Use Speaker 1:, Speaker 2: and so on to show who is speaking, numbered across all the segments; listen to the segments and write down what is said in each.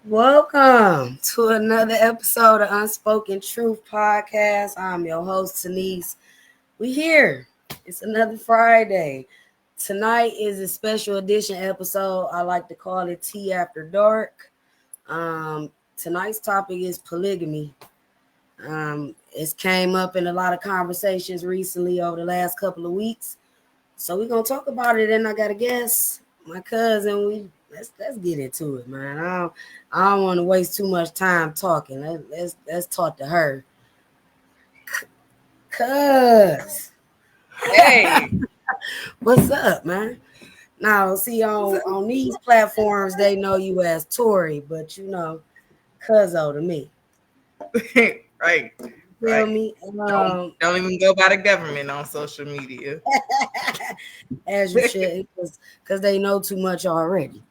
Speaker 1: Welcome to another episode of Unspoken Truth Podcast. I'm your host, Denise. We here. It's another Friday. Tonight is a special edition episode. I like to call it Tea After Dark. Tonight's topic is polygamy. It's came up in a lot of conversations recently over the last couple of weeks. So we're gonna talk about it, and I got a guest, my cousin. Let's get into it, man. I don't want to waste too much time talking. Let's talk to her. Cuz,
Speaker 2: Hey,
Speaker 1: what's up, man? Now, see on these platforms, they know you as Tori, but Cuzzo to me.
Speaker 2: right,
Speaker 1: Feel
Speaker 2: right.
Speaker 1: me?
Speaker 2: Don't even go by the government on social media.
Speaker 1: As you should, because they know too much already.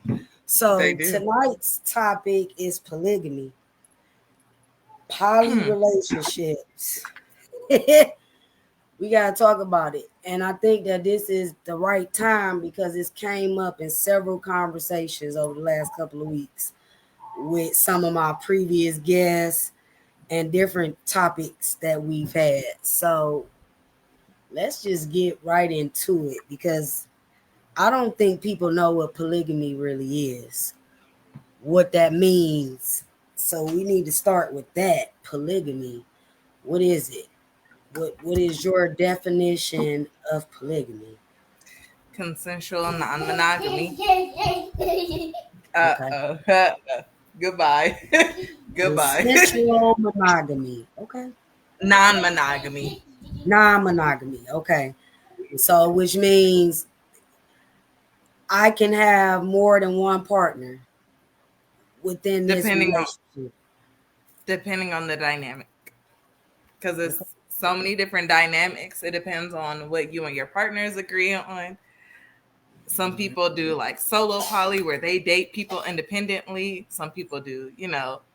Speaker 1: So
Speaker 2: They do.
Speaker 1: tonight's topic is polygamy, poly relationships. We gotta talk about it, and I think that this is the right time because it's came up in several conversations over the last couple of weeks with some of my previous guests and different topics that we've had. So let's just get right into it because I don't think people know what polygamy really is, what that means. So we need to start with that. Polygamy. What is it? What is your definition of polygamy?
Speaker 2: Consensual non-monogamy.
Speaker 1: Okay.
Speaker 2: Goodbye. Goodbye.
Speaker 1: Consensual monogamy. Okay.
Speaker 2: Non-monogamy.
Speaker 1: Non-monogamy. Okay. So which means I can have more than one partner within this relationship.
Speaker 2: Depending on the dynamic. Because there's so many different dynamics. It depends on what you and your partners agree on. Some people do like solo poly where they date people independently. Some people do,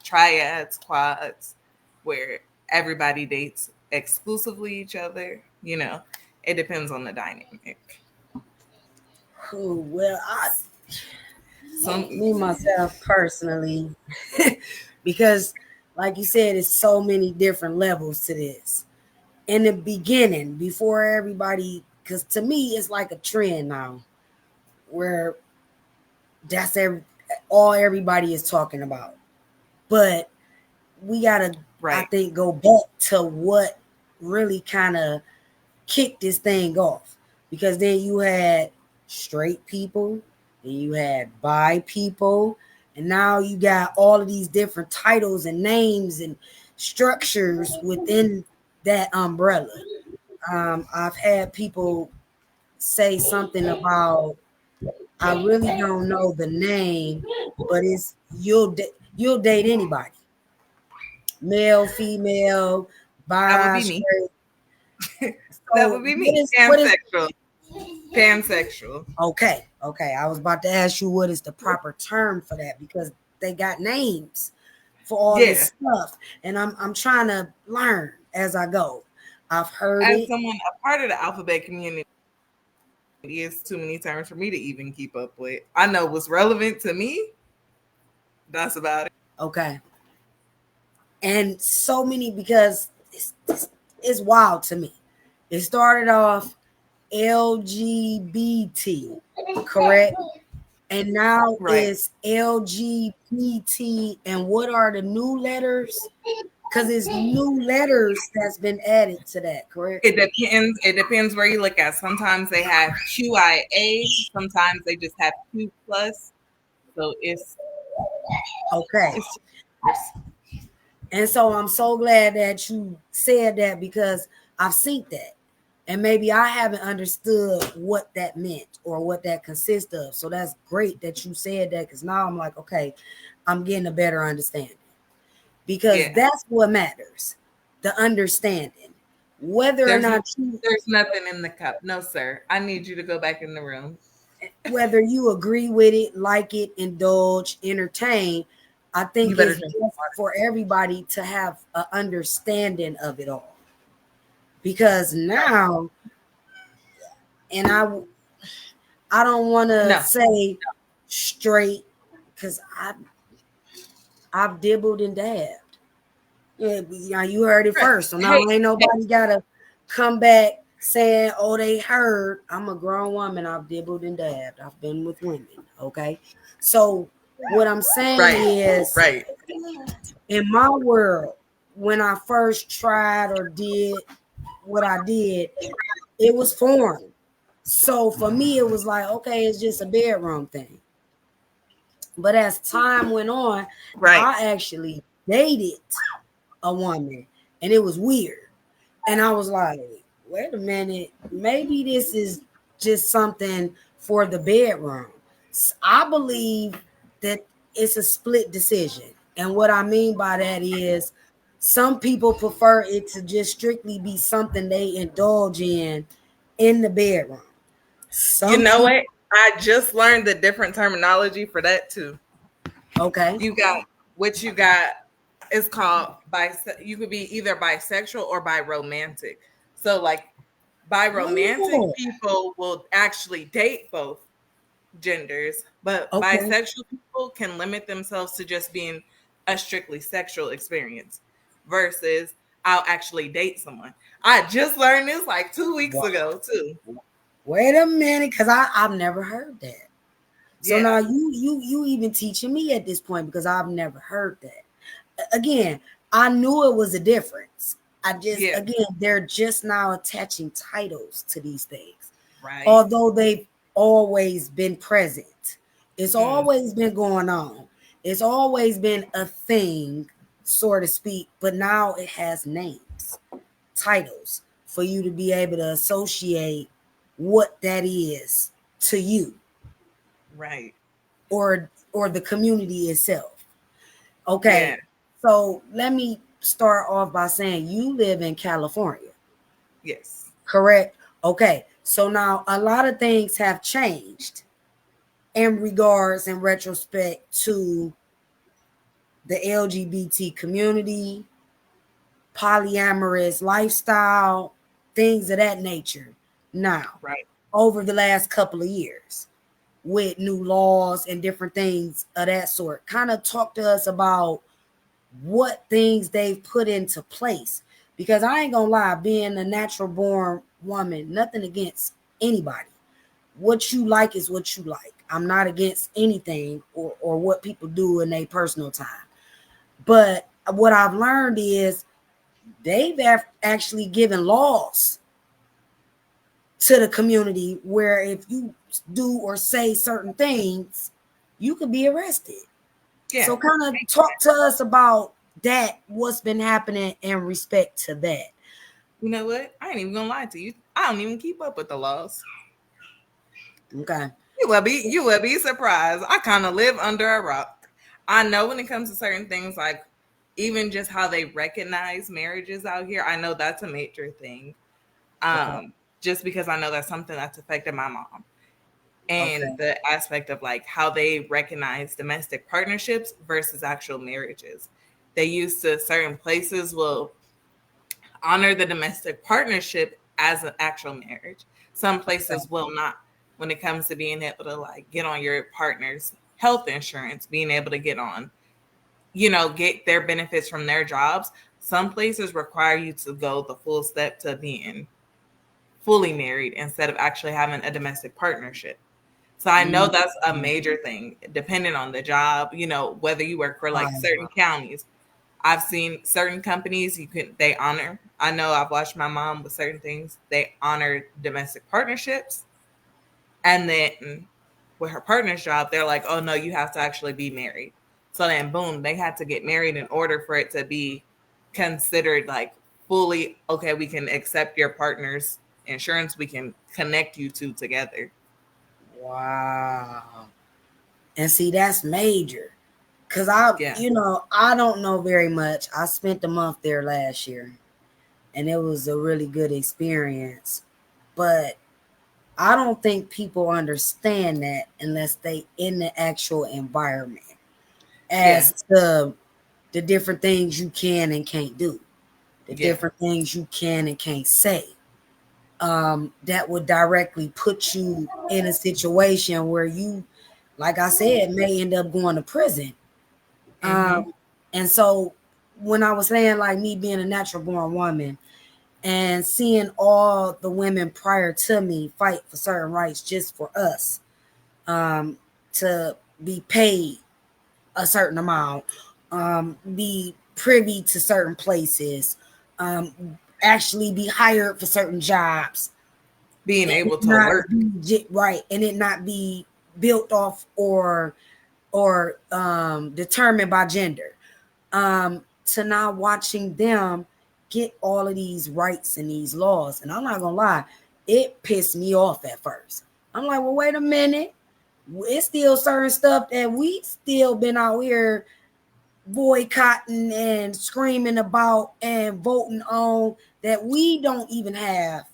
Speaker 2: triads, quads, where everybody dates exclusively each other. It depends on the dynamic.
Speaker 1: Well, me myself personally, because like you said, it's so many different levels to this. In the beginning, before everybody, because to me it's like a trend now where that's all everybody is talking about. But we gotta, I think, go back to what really kind of kicked this thing off. Because then you had straight people, and you had bi people, and now you got all of these different titles and names and structures within that umbrella. I've had people say something about, I really don't know the name, but it's you'll date anybody, male, female, bi, straight.
Speaker 2: That would be me. Pansexual. Pansexual.
Speaker 1: Okay. I was about to ask you what is the proper term for that because they got names for all this stuff, and I'm trying to learn as I go. I've heard
Speaker 2: as
Speaker 1: it.
Speaker 2: Someone a part of the alphabet community. It's too many terms for me to even keep up with. I know what's relevant to me. That's about it.
Speaker 1: Okay. And so many because it's wild to me. It started off LGBT, correct? And now it's LGBT. And what are the new letters? Because it's new letters that's been added to that, correct?
Speaker 2: It depends. It depends where you look at. Sometimes they have QIA. Sometimes they just have Q+. So it's
Speaker 1: okay. And so I'm so glad that you said that because I've seen that. And maybe I haven't understood what that meant or what that consists of. So that's great that you said that because now I'm like, okay, I'm getting a better understanding. Because that's what matters, the understanding. Whether or not
Speaker 2: there's nothing in the cup. No, sir. I need you to go back in the room.
Speaker 1: Whether you agree with it, like it, indulge, entertain, I think it's for everybody to have an understanding of it all. Because now, and I don't want to say straight because I've dibbled and dabbed. Yeah, now you heard it
Speaker 2: Right.
Speaker 1: first. So now
Speaker 2: Hey,
Speaker 1: ain't nobody gotta come back saying, oh, they heard. I'm a grown woman. I've dibbled and dabbed. I've been with women. Okay. So what I'm saying
Speaker 2: right,
Speaker 1: is,
Speaker 2: right.
Speaker 1: in my world, when I first tried or did what I did, it was foreign. So for me, it was like, okay, it's just a bedroom thing. But as time went on,
Speaker 2: Right.
Speaker 1: I actually dated a woman and it was weird. And I was like, wait a minute, maybe this is just something for the bedroom. I believe that it's a split decision. And what I mean by that is some people prefer it to just strictly be something they indulge in the bedroom.
Speaker 2: You
Speaker 1: Some
Speaker 2: know
Speaker 1: people,
Speaker 2: what? I just learned the different terminology for that too.
Speaker 1: okay.
Speaker 2: You got what you got is called you could be either bisexual or biromantic. So like biromantic
Speaker 1: Oh,
Speaker 2: people will actually date both genders, but
Speaker 1: okay.
Speaker 2: bisexual people can limit themselves to just being a strictly sexual experience versus I'll actually date someone. I just learned this like 2 weeks
Speaker 1: Wow.
Speaker 2: ago too.
Speaker 1: Wait a minute, because I've never heard that. So now
Speaker 2: Yeah.
Speaker 1: you even teaching me at this point because I've never heard that. Again, I knew it was a difference. I just
Speaker 2: Yeah.
Speaker 1: again they're just now attaching titles to these things.
Speaker 2: Right.
Speaker 1: Although they've always been present. It's
Speaker 2: Mm,
Speaker 1: always been going on. It's always been a thing, so to speak, but now it has names, titles for you to be able to associate what that is to you
Speaker 2: right.
Speaker 1: or the community itself.
Speaker 2: Yeah.
Speaker 1: Okay, so let me start off by saying you live in California,
Speaker 2: Yes.
Speaker 1: correct? Okay, so now a lot of things have changed in regards in retrospect to the LGBT community, polyamorous lifestyle, things of that nature. Now,
Speaker 2: Right.
Speaker 1: over the last couple of years, with new laws and different things of that sort, kind of talk to us about what things they've put into place. Because I ain't gonna lie, being a natural born woman, nothing against anybody. What you like is what you like. I'm not against anything or what people do in their personal time. But what I've learned is they've actually given laws to the community where if you do or say certain things, you could be arrested.
Speaker 2: Yeah.
Speaker 1: So kind of talk to us about that, what's been happening in respect to that.
Speaker 2: You know what? I ain't even gonna lie to you. I don't even keep up with the laws.
Speaker 1: Okay.
Speaker 2: You will be surprised. I kind of live under a rock. I know when it comes to certain things, like even just how they recognize marriages out here, I know that's a major thing.
Speaker 1: Okay.
Speaker 2: Just because I know that's something that's affected my mom. And
Speaker 1: Okay.
Speaker 2: the aspect of like how they recognize domestic partnerships versus actual marriages. They used to certain places will honor the domestic partnership as an actual marriage. Some
Speaker 1: Okay.
Speaker 2: places will not when it comes to being able to like get on your partner's health insurance, being able to get on, get their benefits from their jobs. Some places require you to go the full step to being fully married instead of actually having a domestic partnership. So I know that's a
Speaker 1: Mhm.
Speaker 2: major thing, depending on the job, whether you work for like certain
Speaker 1: Wow.
Speaker 2: counties. I've seen certain companies they honor. I know I've watched my mom with certain things. They honor domestic partnerships. And then with her partner's job, they're like, oh no, you have to actually be married. So then boom, they had to get married in order for it to be considered like fully okay, we can accept your partner's insurance, we can connect you two together.
Speaker 1: Wow. And see, that's major. Cause I,
Speaker 2: Yeah.
Speaker 1: I don't know very much. I spent a month there last year and it was a really good experience. But I don't think people understand that unless they in the actual environment
Speaker 2: Yeah.
Speaker 1: as to the different things you can and can't do, the
Speaker 2: Yeah.
Speaker 1: different things you can and can't say. That would directly put you in a situation where you, like I said, may end up going to prison.
Speaker 2: Mm-hmm.
Speaker 1: And so when I was saying like me being a natural born woman and seeing all the women prior to me fight for certain rights just for us, to be paid a certain amount, be privy to certain places, actually be hired for certain jobs,
Speaker 2: Being
Speaker 1: and
Speaker 2: able
Speaker 1: it
Speaker 2: to
Speaker 1: not
Speaker 2: work.
Speaker 1: be right, and it not be built off or determined by gender. To now watching them get all of these rights and these laws, and I'm not gonna lie, it pissed me off at first. I'm like, well, wait a minute. It's still certain stuff that we still been out here boycotting and screaming about and voting on that we don't even have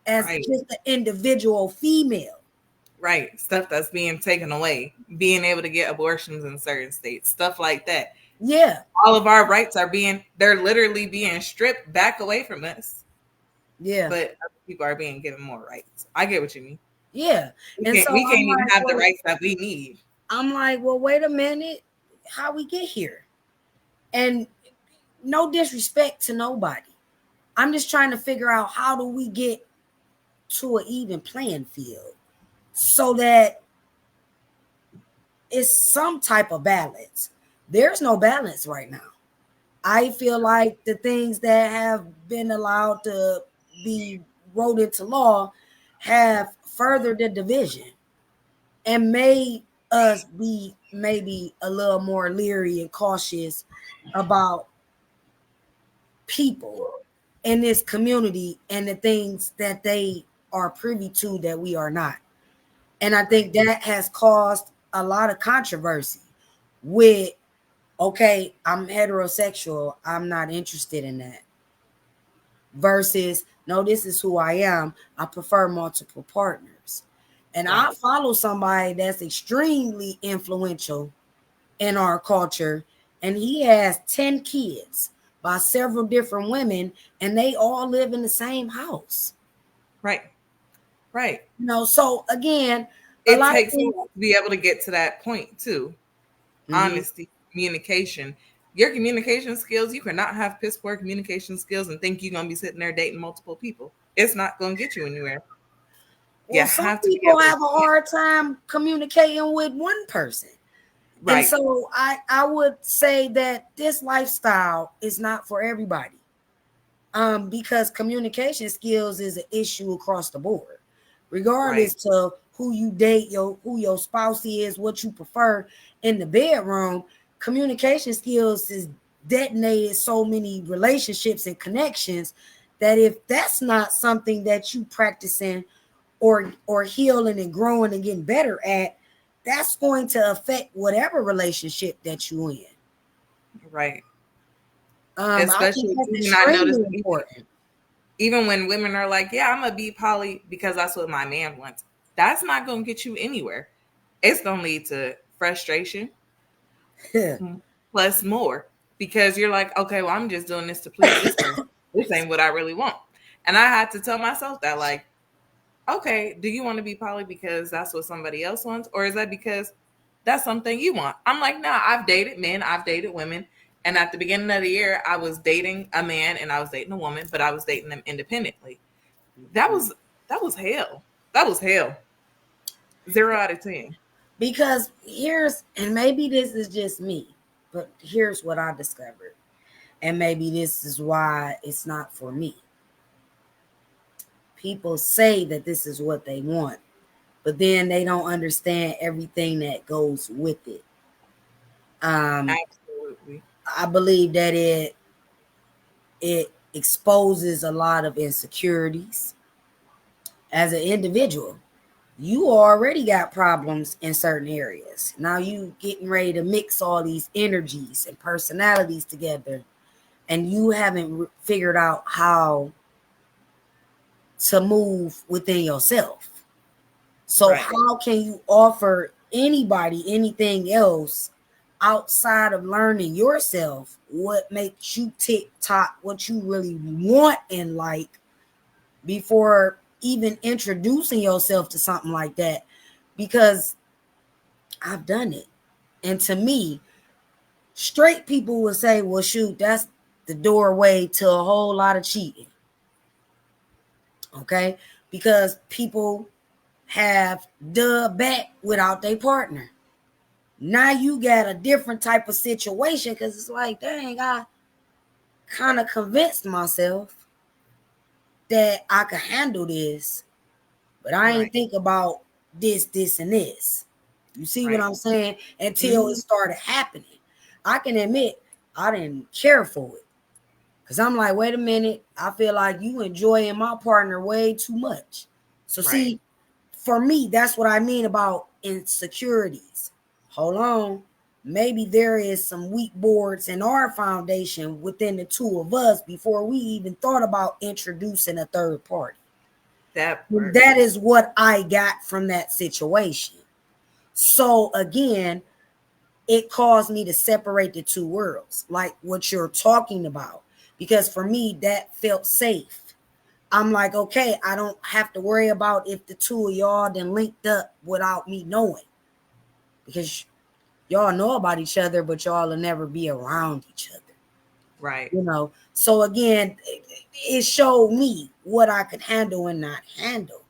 Speaker 1: as
Speaker 2: Right.
Speaker 1: just an individual female.
Speaker 2: Right. Stuff that's being taken away. Being able to get abortions in certain states. Stuff like that.
Speaker 1: Yeah.
Speaker 2: All of our rights are they're literally being stripped back away from us.
Speaker 1: Yeah.
Speaker 2: But other people are being given more rights. I get what you mean.
Speaker 1: Yeah. And so
Speaker 2: We can't
Speaker 1: I'm
Speaker 2: even
Speaker 1: like,
Speaker 2: have the
Speaker 1: well,
Speaker 2: rights that we need.
Speaker 1: wait a minute. How we get here? And no disrespect to nobody. I'm just trying to figure out how do we get to an even playing field so that it's some type of balance. There's no balance right now. I feel like the things that have been allowed to be wrote into law have furthered the division and made us be maybe a little more leery and cautious about people in this community and the things that they are privy to that we are not. And I think that has caused a lot of controversy with, okay, I'm heterosexual, I'm not interested in that. Versus, no, this is who I am. I prefer multiple partners. And I
Speaker 2: Right.
Speaker 1: follow somebody that's extremely influential in our culture, and he has 10 kids by several different women, and they all live in the same house.
Speaker 2: Right. Right.
Speaker 1: So again, a
Speaker 2: It
Speaker 1: lot of
Speaker 2: takes a
Speaker 1: things.
Speaker 2: lot to be able to get to that point too.
Speaker 1: Mhm.
Speaker 2: Honesty, communication. Your communication skills, you cannot have piss poor communication skills and think you're gonna be sitting there dating multiple people. It's not gonna get you anywhere. You
Speaker 1: Well, some
Speaker 2: have to be
Speaker 1: people
Speaker 2: able
Speaker 1: have a
Speaker 2: to
Speaker 1: hard time communicating with one person. And
Speaker 2: right,
Speaker 1: so I would say that this lifestyle is not for everybody. Because communication skills is an issue across the board,
Speaker 2: right,
Speaker 1: regardless to who you date, who your spouse is, what you prefer in the bedroom. Communication skills is detonated so many relationships and connections that if that's not something that you practicing or healing and growing and getting better at, that's going to affect whatever relationship that you in.
Speaker 2: right.
Speaker 1: I think
Speaker 2: Especially
Speaker 1: that's
Speaker 2: even I noticed
Speaker 1: extremely important.
Speaker 2: even when women are like, yeah, I'm gonna be poly because that's what my man wants. That's not gonna get you anywhere. It's gonna lead to frustration plus more because you're like, okay, well, I'm just doing this to please this person. This ain't what I really want. And I had to tell myself that, like, okay, do you want to be poly because that's what somebody else wants? Or is that because that's something you want? I'm like, nah, I've dated men, I've dated women. And at the beginning of the year, I was dating a man and I was dating a woman, but I was dating them independently. That was that was hell. That was hell. 0 out of 10.
Speaker 1: Because and maybe this is just me, but here's what I discovered. And maybe this is why it's not for me. People say that this is what they want, but then they don't understand everything that goes with it. Um,
Speaker 2: Absolutely.
Speaker 1: I believe that it exposes a lot of insecurities as an individual. You already got problems in certain areas. Now you getting ready to mix all these energies and personalities together, and you haven't figured out how to move within yourself. So
Speaker 2: Right.
Speaker 1: how can you offer anybody anything else outside of learning yourself what makes you tick tock, what you really want in life before even introducing yourself to something like that? Because I've done it. And to me, Straight people will say, well, shoot, that's the doorway to a whole lot of cheating. Okay? Because people have dug back without their partner. Now you got a different type of situation because it's like, dang, I kind of convinced myself that I could handle this, but I ain't think about this, and this. You see what I'm saying? Until it started happening. I can admit I didn't care for it. Because I'm like, wait a minute, I feel like you enjoying my partner way too much. So see, for me, that's what I mean about insecurities. Hold on. Maybe there is some weak boards in our foundation within the two of us before we even thought about introducing a third party. That is what I got from that situation. So again, it caused me to separate the two worlds, like what you're talking about. Because for me, that felt safe. I'm like, okay, I don't have to worry about if the two of y'all then linked up without me knowing. Because y'all know about each other, but y'all will never be around each other.
Speaker 2: Right.
Speaker 1: You know, so again, it showed me what I could handle and not handle.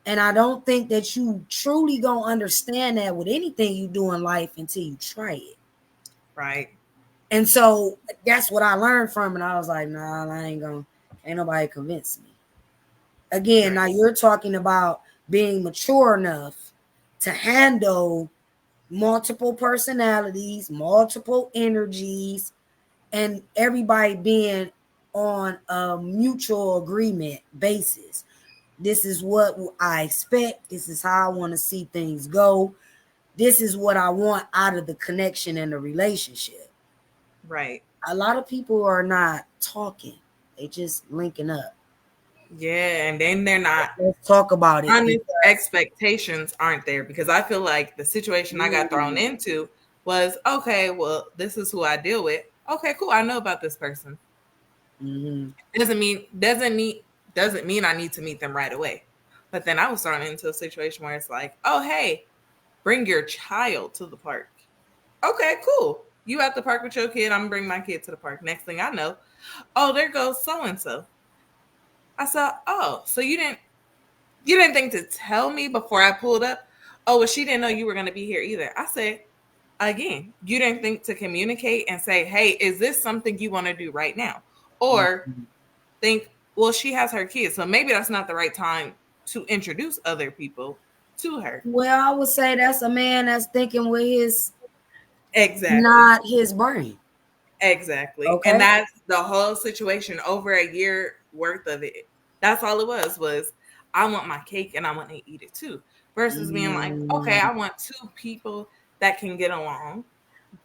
Speaker 1: And I don't think that you truly gonna understand that with anything you do in life until you try it.
Speaker 2: Right.
Speaker 1: And so that's what I learned from it. I was like, nah, ain't nobody convince me. Again, now you're talking about being mature enough to handle multiple personalities, multiple energies, and everybody being on a mutual agreement basis. This is what I expect. This is how I want to see things go. This is what I want out of the connection and the relationship.
Speaker 2: Right.
Speaker 1: A lot of people are not talking. They just linking up.
Speaker 2: Yeah, and then they're not.
Speaker 1: Let's talk about it.
Speaker 2: Honest expectations aren't there because I feel like the situation I got thrown into was, okay, well, this is who I deal with. Okay, cool. I know about this person. Doesn't mean I need to meet them right away. But then I was thrown into a situation where it's like, oh, hey, bring your child to the park. Okay, cool. You at the park with your kid. I'm gonna bring my kid to the park. Next thing I know, oh, there goes so and so. I said, oh, so you didn't think to tell me before I pulled up? Oh, well, she didn't know you were gonna be here either. I said, again, you didn't think to communicate and say, hey, is this something you want to do right now? Or think, well, she has her kids, so maybe that's not the right time to introduce other people to her.
Speaker 1: Well, I would say that's a man that's thinking with his
Speaker 2: Exactly.
Speaker 1: not his brain.
Speaker 2: Exactly.
Speaker 1: Okay.
Speaker 2: And that's the whole situation over a year worth of it. That's all it was I want my cake and I want to eat it too. Versus being like, okay, I want two people that can get along.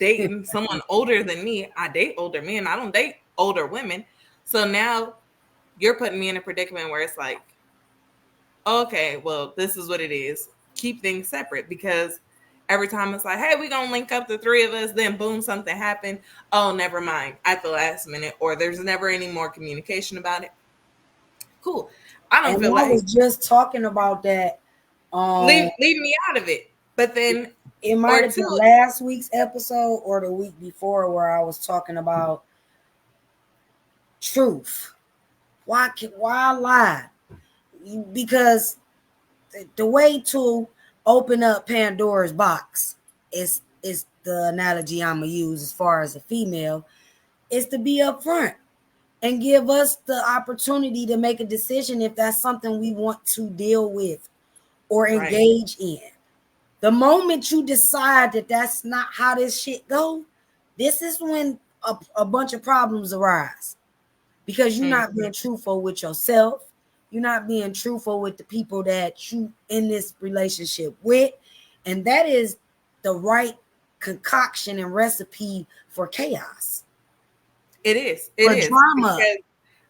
Speaker 2: Dating someone older than me. I date older men. I don't date older women. So now you're putting me in a predicament where it's like, okay, well, this is what it is. Keep things separate because every time it's like, hey, we're going to link up the three of us, then boom, something happened. Oh, never mind. At the last minute, or there's never any more communication about it. Cool. I don't feel
Speaker 1: I
Speaker 2: like
Speaker 1: was just talking about that.
Speaker 2: leave me out of it. But then,
Speaker 1: it might have been last week's episode or the week before where I was talking about truth. Why lie? Because the way to open up Pandora's box is the analogy I'm gonna use as far as a female is to be upfront and give us the opportunity to make a decision if that's something we want to deal with or engage in. The moment you decide that that's not how this shit go, this is when a bunch of problems arise because you're not being truthful with yourself. You're not being truthful with the people that you in this relationship with. And that is the right concoction and recipe for chaos.
Speaker 2: it is.
Speaker 1: For drama.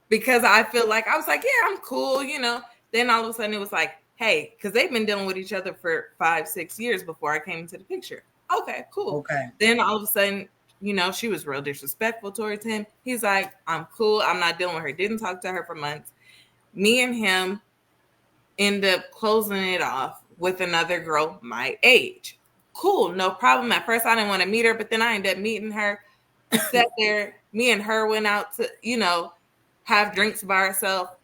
Speaker 2: Because I feel like I was like, yeah, I'm cool, you know. Then all of a sudden it was like, hey, because they've been dealing with each other for 5-6 years before I came into the picture. Okay, cool.
Speaker 1: Okay.
Speaker 2: Then all of a sudden, you know, she was real disrespectful towards him. He's like, I'm cool. I'm not dealing with her. Didn't talk to her for months. Me and him end up closing it off with another girl my age. Cool, no problem. At first I didn't want to meet her, but then I ended up meeting her. Sat there, me and her went out to, have drinks by herself,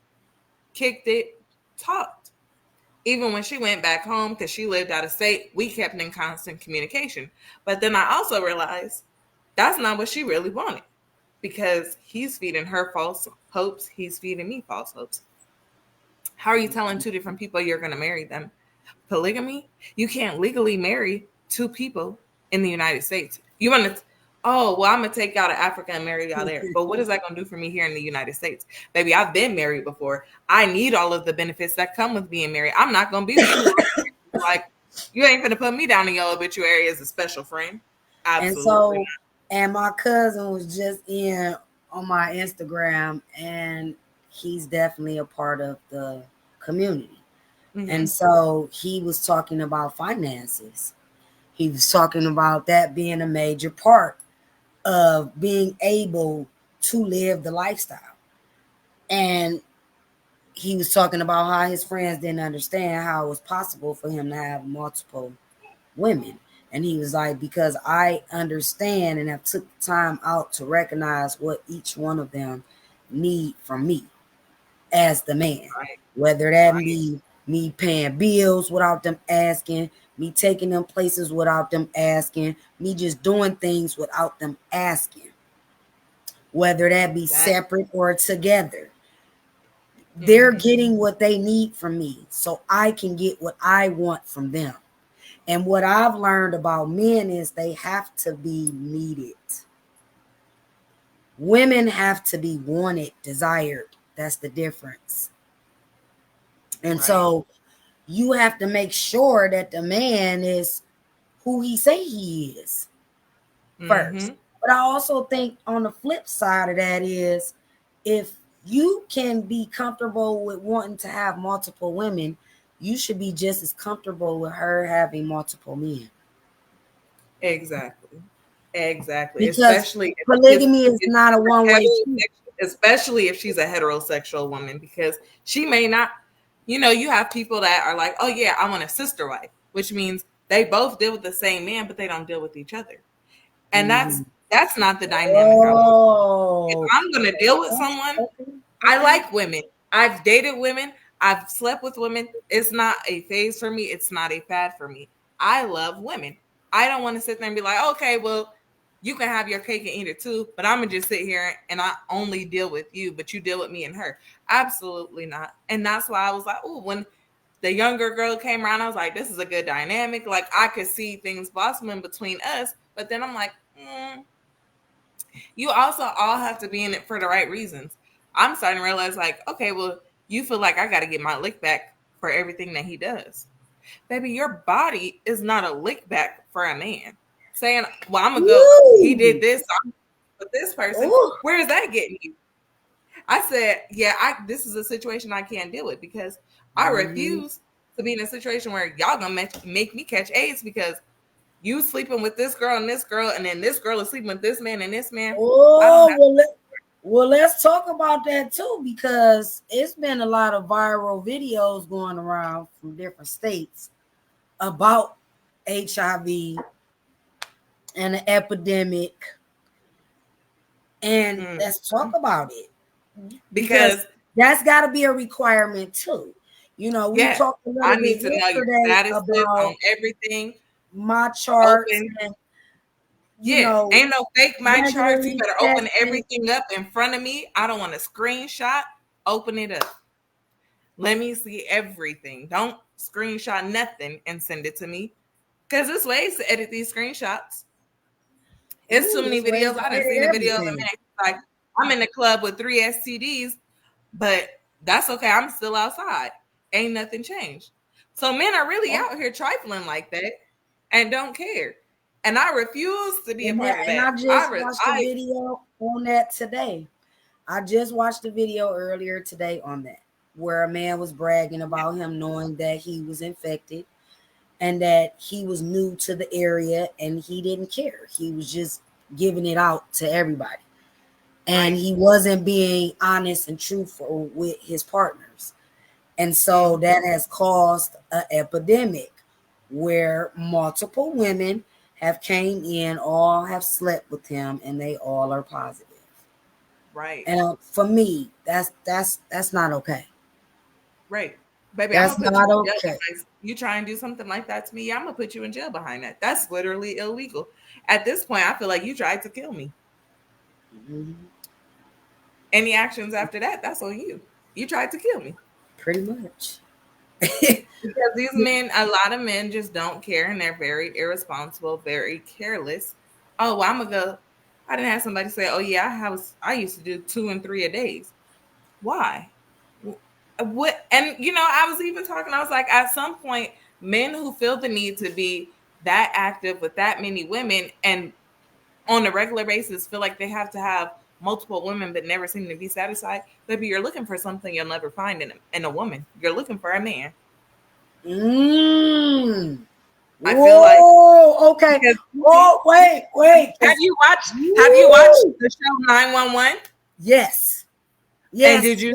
Speaker 2: kicked it, talked. Even when she went back home, because she lived out of state, we kept in constant communication. But then I also realized that's not what she really wanted, because he's feeding her false hopes. He's feeding me false hopes. How are you telling two different people you're going to marry them? Polygamy? You can't legally marry two people in the United States. You want to, oh, well, I'm going to take y'all to Africa and marry y'all there. But what is that going to do for me here in the United States? Baby, I've been married before. I need all of the benefits that come with being married. I'm not going to be with you. Like, you ain't going to put me down in your obituary as a special friend. Absolutely.
Speaker 1: And so, and my cousin was just in on my Instagram, and he's definitely a part of the community.
Speaker 2: Mm-hmm.
Speaker 1: And so he was talking about finances. He was talking about that being a major part of being able to live the lifestyle. And he was talking about how his friends didn't understand how it was possible for him to have multiple women. And he was like, because I understand and have took time out to recognize what each one of them need from me as the man.
Speaker 2: Right.
Speaker 1: Whether that be me paying bills without them asking, me taking them places without them asking, me just doing things without them asking. Whether that be separate or together. They're getting what they need from me, so I can get what I want from them. And what I've learned about men is they have to be needed. Women have to be wanted, desired. That's the difference. And so you have to make sure that the man is who he say he is first. But I also think on the flip side of that is, if you can be comfortable with wanting to have multiple women, you should be just as comfortable with her having multiple men.
Speaker 2: Exactly.
Speaker 1: Because
Speaker 2: especially
Speaker 1: polygamy is not a one-way street.
Speaker 2: Especially if she's a heterosexual woman, because she may not, you have people that are like, oh yeah, I want a sister wife, which means they both deal with the same man, but they don't deal with each other. And that's not the dynamic I want. If I'm going to deal with someone, I like women. I've dated women. I've slept with women. It's not a phase for me. It's not a fad for me. I love women. I don't want to sit there and be like, okay, well, you can have your cake and eat it too, but I'm going to just sit here and I only deal with you, but you deal with me and her. Absolutely not. And that's why I was like, oh, when the younger girl came around, I was like, this is a good dynamic. Like, I could see things blossoming between us, but then I'm like, you also all have to be in it for the right reasons. I'm starting to realize, like, okay, well, you feel like I got to get my lick back for everything that he does. Baby, your body is not a lick back for a man. Saying, well, I'm going to go, he did this with this person. Where is that getting you? I said, yeah, this is a situation I can't deal with, because I refuse to be in a situation where y'all going to make me catch AIDS because you sleeping with this girl, and then this girl is sleeping with this man and this man.
Speaker 1: Well, let's talk about that too, because it's been a lot of viral videos going around from different states about HIV and the epidemic. And let's talk about it. Because that's got to be a requirement too. We talked a little bit yesterday about
Speaker 2: everything.
Speaker 1: My charts. And,
Speaker 2: ain't no fake my charts. You better open everything up in front of me. I don't want a screenshot. Open it up. Let me see everything. Don't screenshot nothing and send it to me, because there's ways to edit these screenshots. It's too many videos. I done seen the video of a man like, I'm in the club with 3 STDs, but that's okay. I'm still outside. Ain't nothing changed. So men are really out here trifling like that and don't care. And I refuse to be a part of that.
Speaker 1: And I just watched a video on that today. I just watched a video earlier today on that, where a man was bragging about him knowing that he was infected and that he was new to the area and he didn't care. He was just giving it out to everybody. And he wasn't being honest and truthful with his partners. And so that has caused an epidemic where multiple women have came in, all have slept with him, and they all are positive.
Speaker 2: Right.
Speaker 1: And for me, that's not okay.
Speaker 2: Right. Baby, I'm
Speaker 1: That's
Speaker 2: gonna put you
Speaker 1: not
Speaker 2: in jail
Speaker 1: okay.
Speaker 2: because you try and do something like that to me. I'm gonna put you in jail behind that. That's literally illegal. At this point, I feel like you tried to kill me.
Speaker 1: Mhm.
Speaker 2: Any actions after that, that's on you. You tried to kill me.
Speaker 1: Pretty much.
Speaker 2: Because these men, a lot of men just don't care and they're very irresponsible, very careless. Oh, well, I'm gonna go. I didn't have somebody say, "Oh yeah, I used to do 2 and 3 a days." Why? What? And I was even talking. I was like, at some point, men who feel the need to be that active with that many women and on a regular basis feel like they have to have multiple women but never seem to be satisfied. Baby, you're looking for something you'll never find in a woman. You're looking for a man.
Speaker 1: Mm.
Speaker 2: I feel like
Speaker 1: Whoa. Okay.
Speaker 2: because
Speaker 1: Oh, wait.
Speaker 2: have you watched
Speaker 1: Woo!
Speaker 2: the show 911?
Speaker 1: Yes.
Speaker 2: And
Speaker 1: Yes.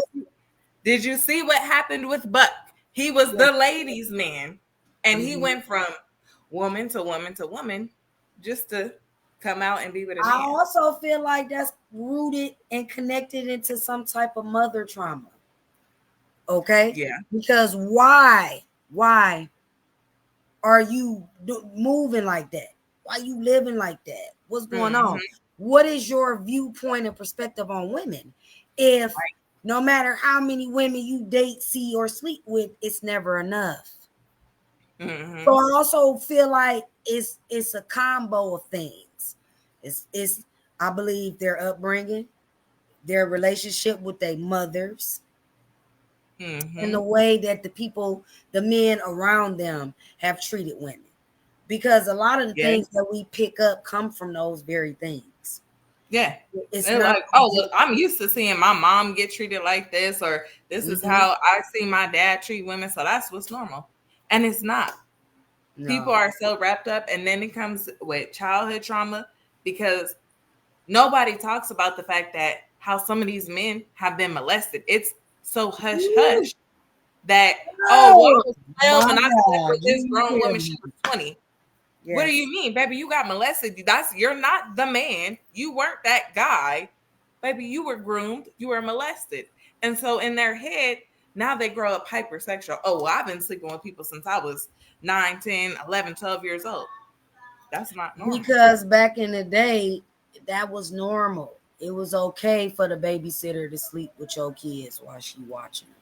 Speaker 2: did you see what happened with Buck? He was
Speaker 1: Yes.
Speaker 2: the ladies' man, and he
Speaker 1: Mhm.
Speaker 2: went from woman to woman to woman just to come out and be with a
Speaker 1: I
Speaker 2: man.
Speaker 1: also feel like that's rooted and connected into some type of mother trauma. Okay.
Speaker 2: Yeah.
Speaker 1: Because why are you moving like that? Why you living like that? What's going on?
Speaker 2: Hmm.
Speaker 1: What is your viewpoint and perspective on women? If no matter how many women you date, see, or sleep with, it's never enough. So
Speaker 2: Hmm.
Speaker 1: I also feel like it's a combo of things. It's I believe their upbringing, their relationship with their mothers, and the
Speaker 2: Hmm.
Speaker 1: way that the men around them have treated women. Because a lot of the
Speaker 2: Yeah.
Speaker 1: things that we pick up come from those very things.
Speaker 2: Yeah.
Speaker 1: It's
Speaker 2: They're
Speaker 1: not.
Speaker 2: like, oh, look, I'm used to seeing my mom get treated like this, or this is
Speaker 1: Mhm.
Speaker 2: how I see my dad treat women. So that's what's normal. And it's not. People
Speaker 1: No.
Speaker 2: are so wrapped up. And then it comes with childhood trauma because nobody talks about the fact that how some of these men have been molested. It's so hush
Speaker 1: Woo!
Speaker 2: hush that, oh, well,
Speaker 1: Oh
Speaker 2: I was
Speaker 1: my
Speaker 2: 12 and I slept
Speaker 1: God.
Speaker 2: with this
Speaker 1: You
Speaker 2: grown
Speaker 1: hear
Speaker 2: woman. She
Speaker 1: me?
Speaker 2: was 20. What do
Speaker 1: Yes.
Speaker 2: you mean, baby? You got molested. You're not the man. You weren't that guy. Baby, you were groomed. You were molested. And so in their head, now they grow up hypersexual. Oh, well, I've been sleeping with people since I was 9, 10, 11, 12 years old. That's not normal.
Speaker 1: Because back in the day, that was normal. It was okay for the babysitter to sleep with your kids while she watching them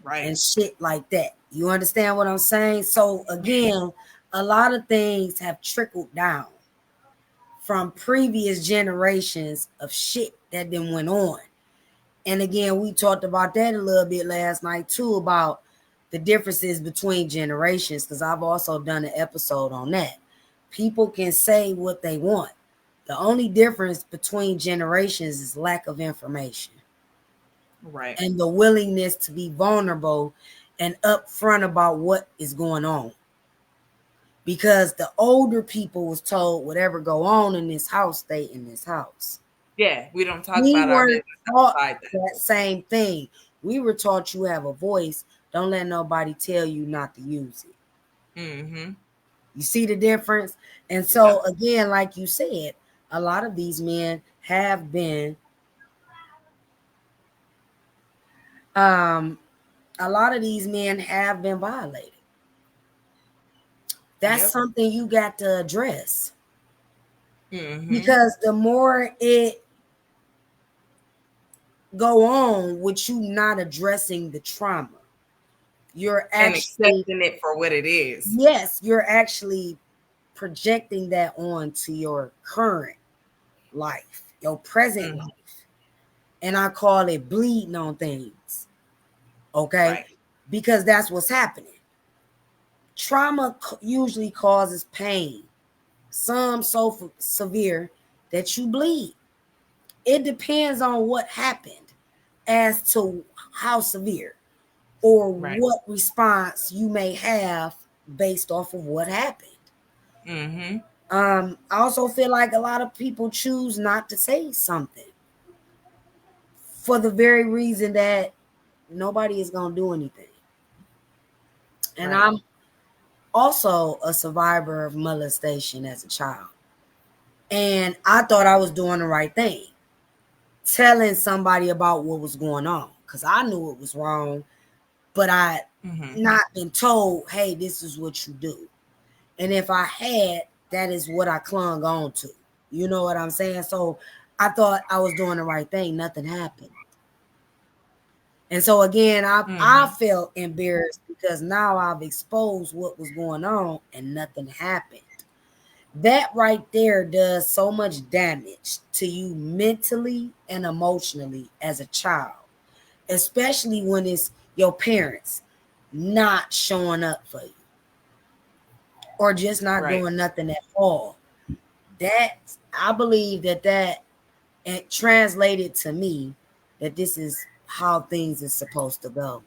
Speaker 2: Right.
Speaker 1: and shit like that. You understand what I'm saying? So again, a lot of things have trickled down from previous generations of shit that then went on. And again, we talked about that a little bit last night too, about the differences between generations, because I've also done an episode on that. People can say what they want. The only difference between generations is lack of information
Speaker 2: Right.
Speaker 1: and the willingness to be vulnerable and upfront about what is going on. Because the older people was told whatever go on in this house, stay in this house.
Speaker 2: Yeah, we don't talk
Speaker 1: We
Speaker 2: about our
Speaker 1: weren't
Speaker 2: business
Speaker 1: taught
Speaker 2: outside that.
Speaker 1: that same thing. We were taught you have a voice. Don't let nobody tell you not to use it.
Speaker 2: Mm-hmm.
Speaker 1: You see the difference? And
Speaker 2: Yep.
Speaker 1: so again, like you said, a lot of these men have been um a lot of these men have been violated. That's
Speaker 2: Yep.
Speaker 1: something you got to address.
Speaker 2: Mm-hmm.
Speaker 1: Because the more it go on with you not addressing the trauma, you're
Speaker 2: And
Speaker 1: actually,
Speaker 2: accepting it for what it is.
Speaker 1: yes, you're actually projecting that onto your current life, your present
Speaker 2: Mm-hmm.
Speaker 1: life. And I call it bleeding on things. Okay?
Speaker 2: Right.
Speaker 1: Because that's what's happening. Trauma usually causes pain, some so severe that you bleed. It depends on what happened as to how severe or
Speaker 2: Right.
Speaker 1: what response you may have based off of what happened.
Speaker 2: Mm-hmm.
Speaker 1: I also feel like a lot of people choose not to say something for the very reason that nobody is gonna do anything. And
Speaker 2: Right.
Speaker 1: also a survivor of molestation as a child. And I thought I was doing the right thing, telling somebody about what was going on, because I knew it was wrong, but I not been told, hey, this is what you do. And if I had, that is what I clung on to. You know what I'm saying? So I thought I was doing the right thing. Nothing happened. And so again, I felt embarrassed because now I've exposed what was going on and nothing happened. That right there does so much damage to you mentally and emotionally as a child, especially when it's your parents not showing up for you or just not
Speaker 2: Right.
Speaker 1: doing nothing at all. That I believe that it translated to me that this is how things is supposed to go.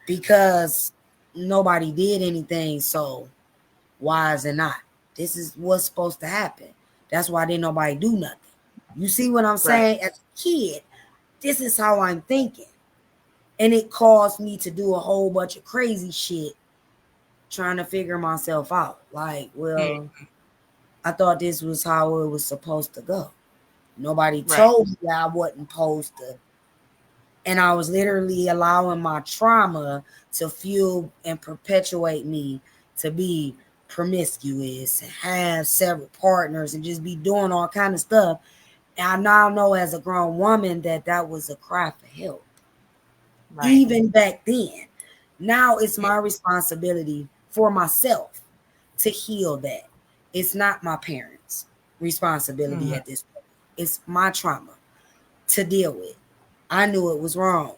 Speaker 1: Because nobody did anything, so why is it not? This is what's supposed to happen. That's why didn't nobody do nothing. You see what I'm
Speaker 2: Right.
Speaker 1: saying? As a kid, this is how I'm thinking. And it caused me to do a whole bunch of crazy shit trying to figure myself out. Like, well, I thought this was how it was supposed to go. Nobody
Speaker 2: Right.
Speaker 1: told me I wasn't supposed to. And I was literally allowing my trauma to fuel and perpetuate me to be promiscuous and have several partners and just be doing all kind of stuff. And I now know as a grown woman that was a cry for help.
Speaker 2: Right.
Speaker 1: Even back then. Now it's my responsibility for myself to heal that. It's not my parents' responsibility at this point. It's my trauma to deal with. I knew it was wrong.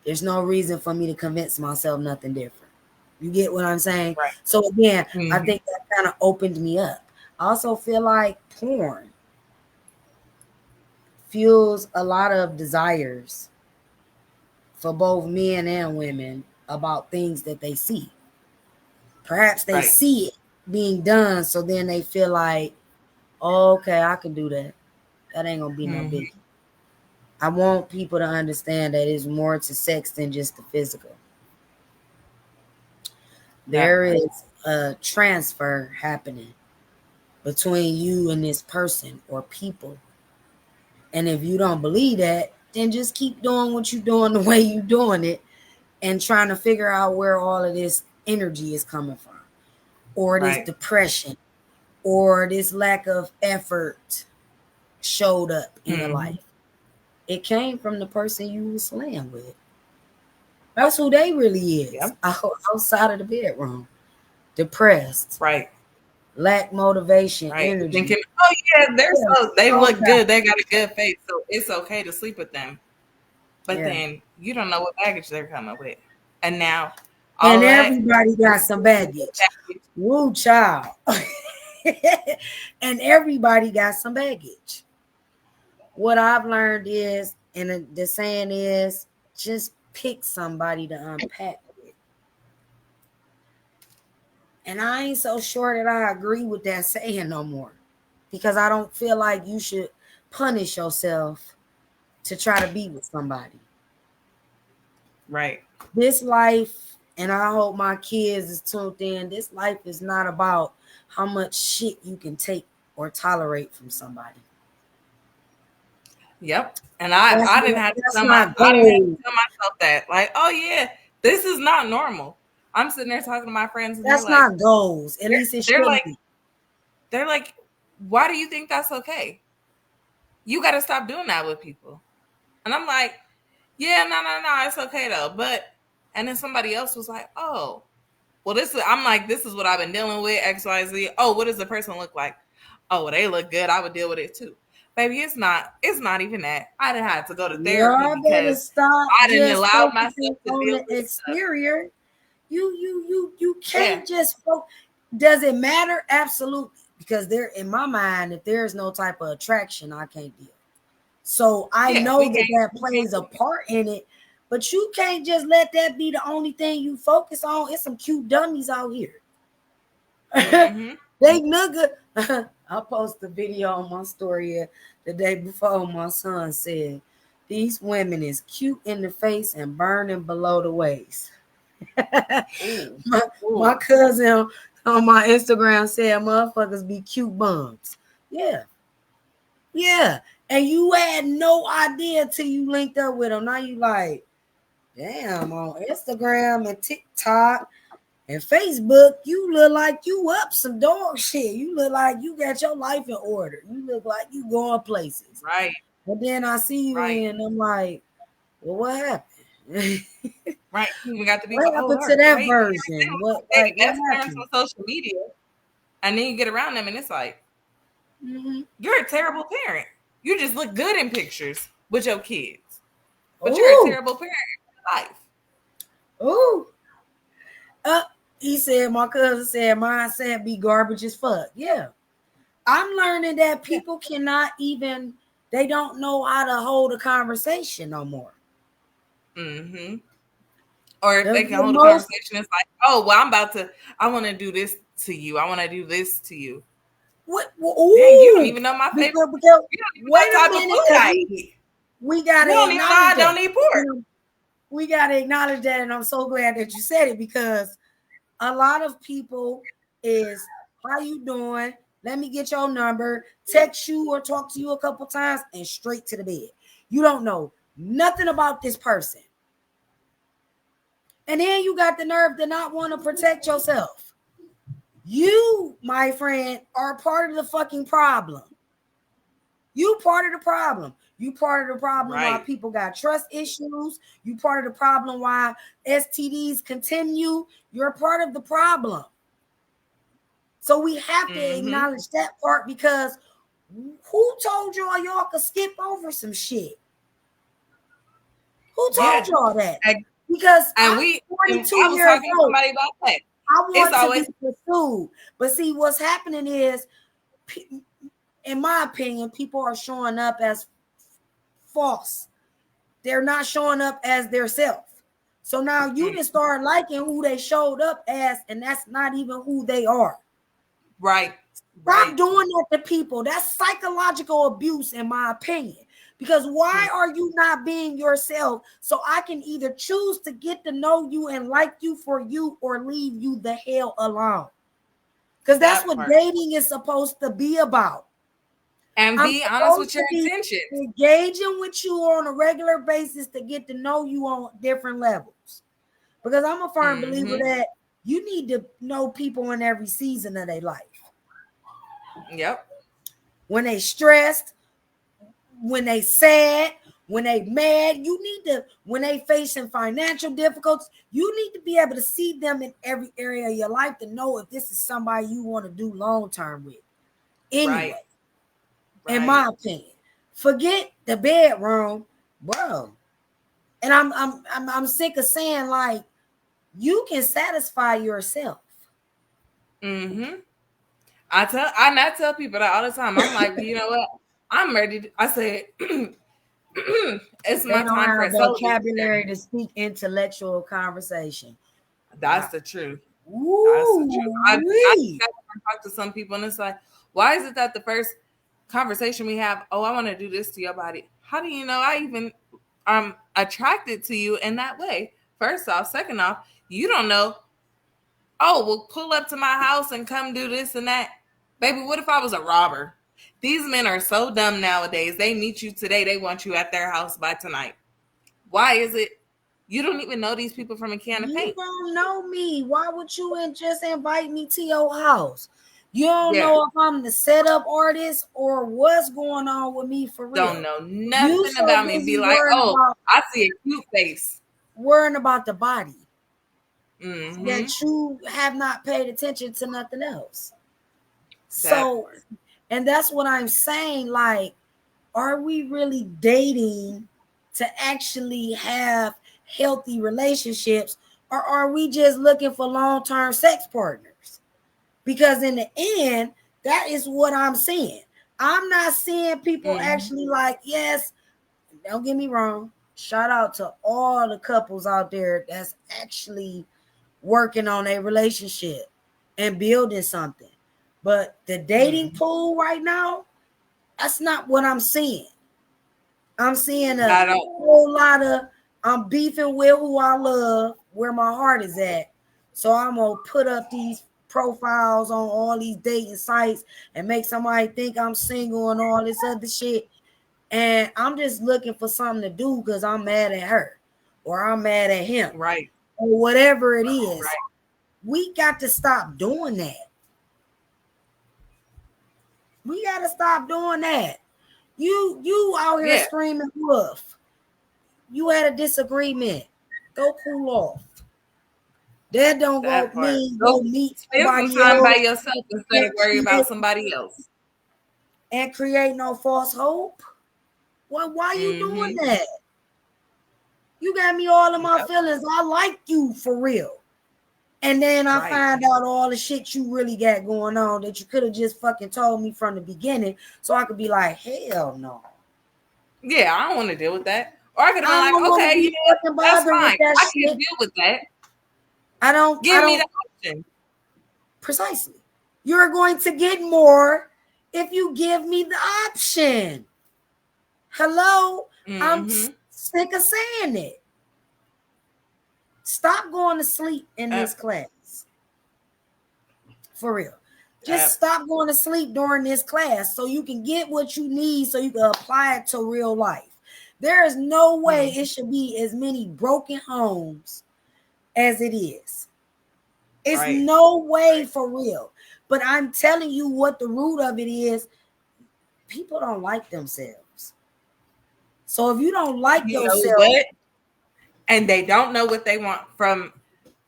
Speaker 1: There's no reason for me to convince myself nothing different. You get what I'm saying?
Speaker 2: Right.
Speaker 1: So again, I think that kind of opened me up. I also feel like porn fuels a lot of desires for both men and women about things that they see. Perhaps they
Speaker 2: Right.
Speaker 1: see it being done, so then they feel like, oh, okay, I can do that. That ain't gonna be no biggie. I want people to understand that it's more to sex than just the physical.
Speaker 2: That
Speaker 1: There
Speaker 2: part.
Speaker 1: is a transfer happening between you and this person or people. And if you don't believe that, then just keep doing what you're doing the way you're doing it and trying to figure out where all of this energy is coming from, or this
Speaker 2: Right.
Speaker 1: depression, or this lack of effort showed up in your life. It came from the person you was slaying with. That's who they really is
Speaker 2: Yep.
Speaker 1: outside of the bedroom. Depressed,
Speaker 2: Right.
Speaker 1: lack motivation,
Speaker 2: Right.
Speaker 1: energy.
Speaker 2: Thinking, oh yeah,
Speaker 1: Yeah,
Speaker 2: they
Speaker 1: so
Speaker 2: look good. They got a good face, so it's okay to sleep with them. But
Speaker 1: yeah.
Speaker 2: then you don't know what baggage they're coming with, and now all
Speaker 1: And
Speaker 2: of that
Speaker 1: everybody got some baggage.
Speaker 2: baggage.
Speaker 1: Woo, child. And everybody got some baggage. What I've learned is, and the saying is, just pick somebody to unpack with. And I ain't so sure that I agree with that saying no more, because I don't feel like you should punish yourself to try to be with somebody.
Speaker 2: Right.
Speaker 1: This life, and I hope my kids is tuned in, this life is not about how much shit you can take or tolerate from somebody.
Speaker 2: Yep. And
Speaker 1: That's
Speaker 2: I didn't
Speaker 1: not,
Speaker 2: have to
Speaker 1: that's
Speaker 2: tell
Speaker 1: not
Speaker 2: I didn't have to
Speaker 1: gold.
Speaker 2: tell myself that. Like, oh yeah, this is not normal. I'm sitting there talking to my friends, and
Speaker 1: That's not goals. At least it
Speaker 2: they're
Speaker 1: shouldn't
Speaker 2: like,
Speaker 1: be.
Speaker 2: they're like, why do you think that's okay? You got to stop doing that with people. And I'm like, yeah, no, it's okay though. But and then somebody else was like, oh, well, I'm like, this is what I've been dealing with, XYZ. Oh, what does the person look like? Oh, well, they look good. I would deal with it too. Baby, it's not even that. I didn't have to go to therapy
Speaker 1: Y'all better
Speaker 2: because
Speaker 1: stop
Speaker 2: I didn't
Speaker 1: just
Speaker 2: allow myself
Speaker 1: focusing
Speaker 2: to
Speaker 1: on
Speaker 2: deal
Speaker 1: the
Speaker 2: with stuff.
Speaker 1: exterior. You
Speaker 2: Yeah.
Speaker 1: can't just focus. Does it matter? Absolutely. Because there, in my mind, if there is no type of attraction, I can't deal. So I
Speaker 2: Yeah,
Speaker 1: know that plays a part in it, but you can't just let that be the only thing you focus on. It's some cute dummies out here. They nigga. I posted a video on my story the day before. My son said, "These women is cute in the face and burning below the waist."
Speaker 2: Ooh.
Speaker 1: my cousin on my Instagram said motherfuckers be cute bums. Yeah. Yeah. And you had no idea till you linked up with them. Now you like, damn, on Instagram and TikTok and Facebook, you look like you up some dog shit. You look like you got your life in order. You look like you going places.
Speaker 2: Right.
Speaker 1: But then I see you and I'm like, well, what happened?
Speaker 2: Right. You got to be
Speaker 1: What happened to that version? What
Speaker 2: parents on social media, and then you get around them, and it's like, you're a terrible parent. You just look good in pictures with your kids, but you're a terrible parent in life.
Speaker 1: Ooh. He said, my cousin said, mine said be garbage as fuck. Yeah. I'm learning that people cannot even, they don't know how to hold a conversation no more.
Speaker 2: Mm-hmm. Or if they can hold a conversation, it's like, oh, well, I want to do this to you. I want to do this to you.
Speaker 1: What?
Speaker 2: Ooh, you don't even know my favorite. You don't even
Speaker 1: wait
Speaker 2: know
Speaker 1: a minute, we gotta
Speaker 2: acknowledge I don't eat pork.
Speaker 1: We gotta acknowledge that, and I'm so glad that you said it, because a lot of people is, how you doing? Let me get your number, text you or talk to you a couple times, and straight to the bed. You don't know nothing about this person. And then you got the nerve to not want to protect yourself. You, my friend, are part of the fucking problem. You part of the problem. You part of the problem why people got trust issues. You part of the problem why STDs continue. You're part of the problem. So we have to acknowledge that part, because who told y'all could skip over some shit? Who told y'all that? Because I'm 42 years old. I want to be pursued. But see, what's happening is, in my opinion, people are showing up as false. They're not showing up as their self. So now you can start liking who they showed up as, and that's not even who they are.
Speaker 2: Right.
Speaker 1: Stop doing that to people. That's psychological abuse, in my opinion. Because why are you not being yourself? So I can either choose to get to know you and like you for you, or leave you the hell alone. Because that's what dating is supposed to be about.
Speaker 2: And be honest with your intentions.
Speaker 1: Engaging with you on a regular basis to get to know you on different levels. Because I'm a firm believer that you need to know people in every season of their life.
Speaker 2: Yep.
Speaker 1: When they stressed, when they sad, when they mad, you need to, when they facing financial difficulties, you need to be able to see them in every area of your life to know if this is somebody you want to do long term with. Anyway, in my opinion, forget the bedroom, bro. And I'm sick of saying, like, you can satisfy yourself.
Speaker 2: I tell people that all the time. I'm like, you know what? I'm ready. I said, it's my time for
Speaker 1: vocabulary to speak intellectual conversation.
Speaker 2: That's the truth. That's the truth. I talk to some people, and it's like, why is it that the first conversation we have, oh, I want to do this to your body? How do you know I even am attracted to you in that way? First off. Second off, you don't know, oh, well, pull up to my house and come do this and that. Baby, what if I was a robber? These men are so dumb nowadays. They meet you today. They want you at their house by tonight. Why is it you don't even know these people from a can of paint?
Speaker 1: You don't know me. Why would you just invite me to your house? You don't know if I'm the setup artist or what's going on with me for real.
Speaker 2: Don't know nothing about me. Be like, oh, I see a cute face.
Speaker 1: Worrying about the body. That you have not paid attention to nothing else. So, and that's what I'm saying. Like, are we really dating to actually have healthy relationships, or are we just looking for long-term sex partners? Because in the end, that is what I'm seeing. I'm not seeing people actually like, yes, don't get me wrong. Shout out to all the couples out there that's actually working on a relationship and building something. But the dating pool right now, that's not what I'm seeing. I'm seeing a whole lot of, I'm beefing with who I love, where my heart is at. So I'm gonna put up these profiles on all these dating sites and make somebody think I'm single and all this other shit. And I'm just looking for something to do because I'm mad at her or I'm mad at him.
Speaker 2: Right.
Speaker 1: Or whatever it is. Right. We got to stop doing that. We got to stop doing that. You out here screaming wolf. You had a disagreement. Go cool off. That don't mean go meet somebody
Speaker 2: spend some time by yourself instead of worrying about somebody else.
Speaker 1: And create no false hope. Well, why you doing that? You got me all in my feelings. I like you for real. And then I find out all the shit you really got going on that you could have just fucking told me from the beginning so I could be like, hell no.
Speaker 2: Yeah, I don't want to deal with that. Or I could have been like, okay, you know what? That's fine. I can deal with that.
Speaker 1: I don't
Speaker 2: give me the option.
Speaker 1: Precisely. You're going to get more if you give me the option. Hello? I'm sick of saying it. Stop going to sleep in this class. For real. Just stop going to sleep during this class so you can get what you need so you can apply it to real life. There is no way it should be as many broken homes as it is. It's no way for real. But I'm telling you what the root of it is. People don't like themselves. So if you don't like yourself,
Speaker 2: and they don't know what they want from,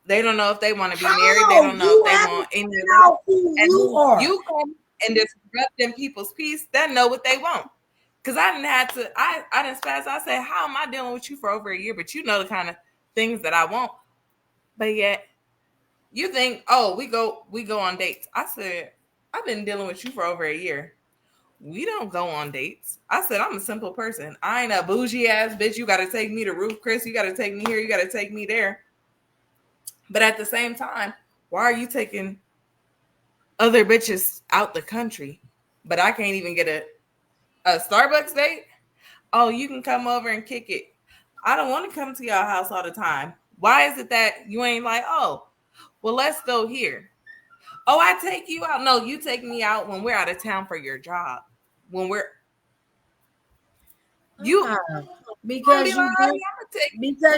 Speaker 2: they don't know if they want to be married. They don't know if they want any of you come and disrupting people's peace. They know what they want. Because I didn't have to. I didn't spaz. I said, how am I dealing with you for over a year? But you know the kind of things that I want. But yet, you think, oh, we go on dates. I said, I've been dealing with you for over a year. We don't go on dates. I said, I'm a simple person. I ain't a bougie ass bitch. You got to take me to Roof Chris. You got to take me here. You got to take me there. But at the same time, why are you taking other bitches out the country? But I can't even get a Starbucks date? Oh, you can come over and kick it. I don't want to come to your house all the time. Why is it that you ain't like, oh, well, let's go here. Oh, I take you out. No, you take me out when we're out of town for your job. When we're
Speaker 1: because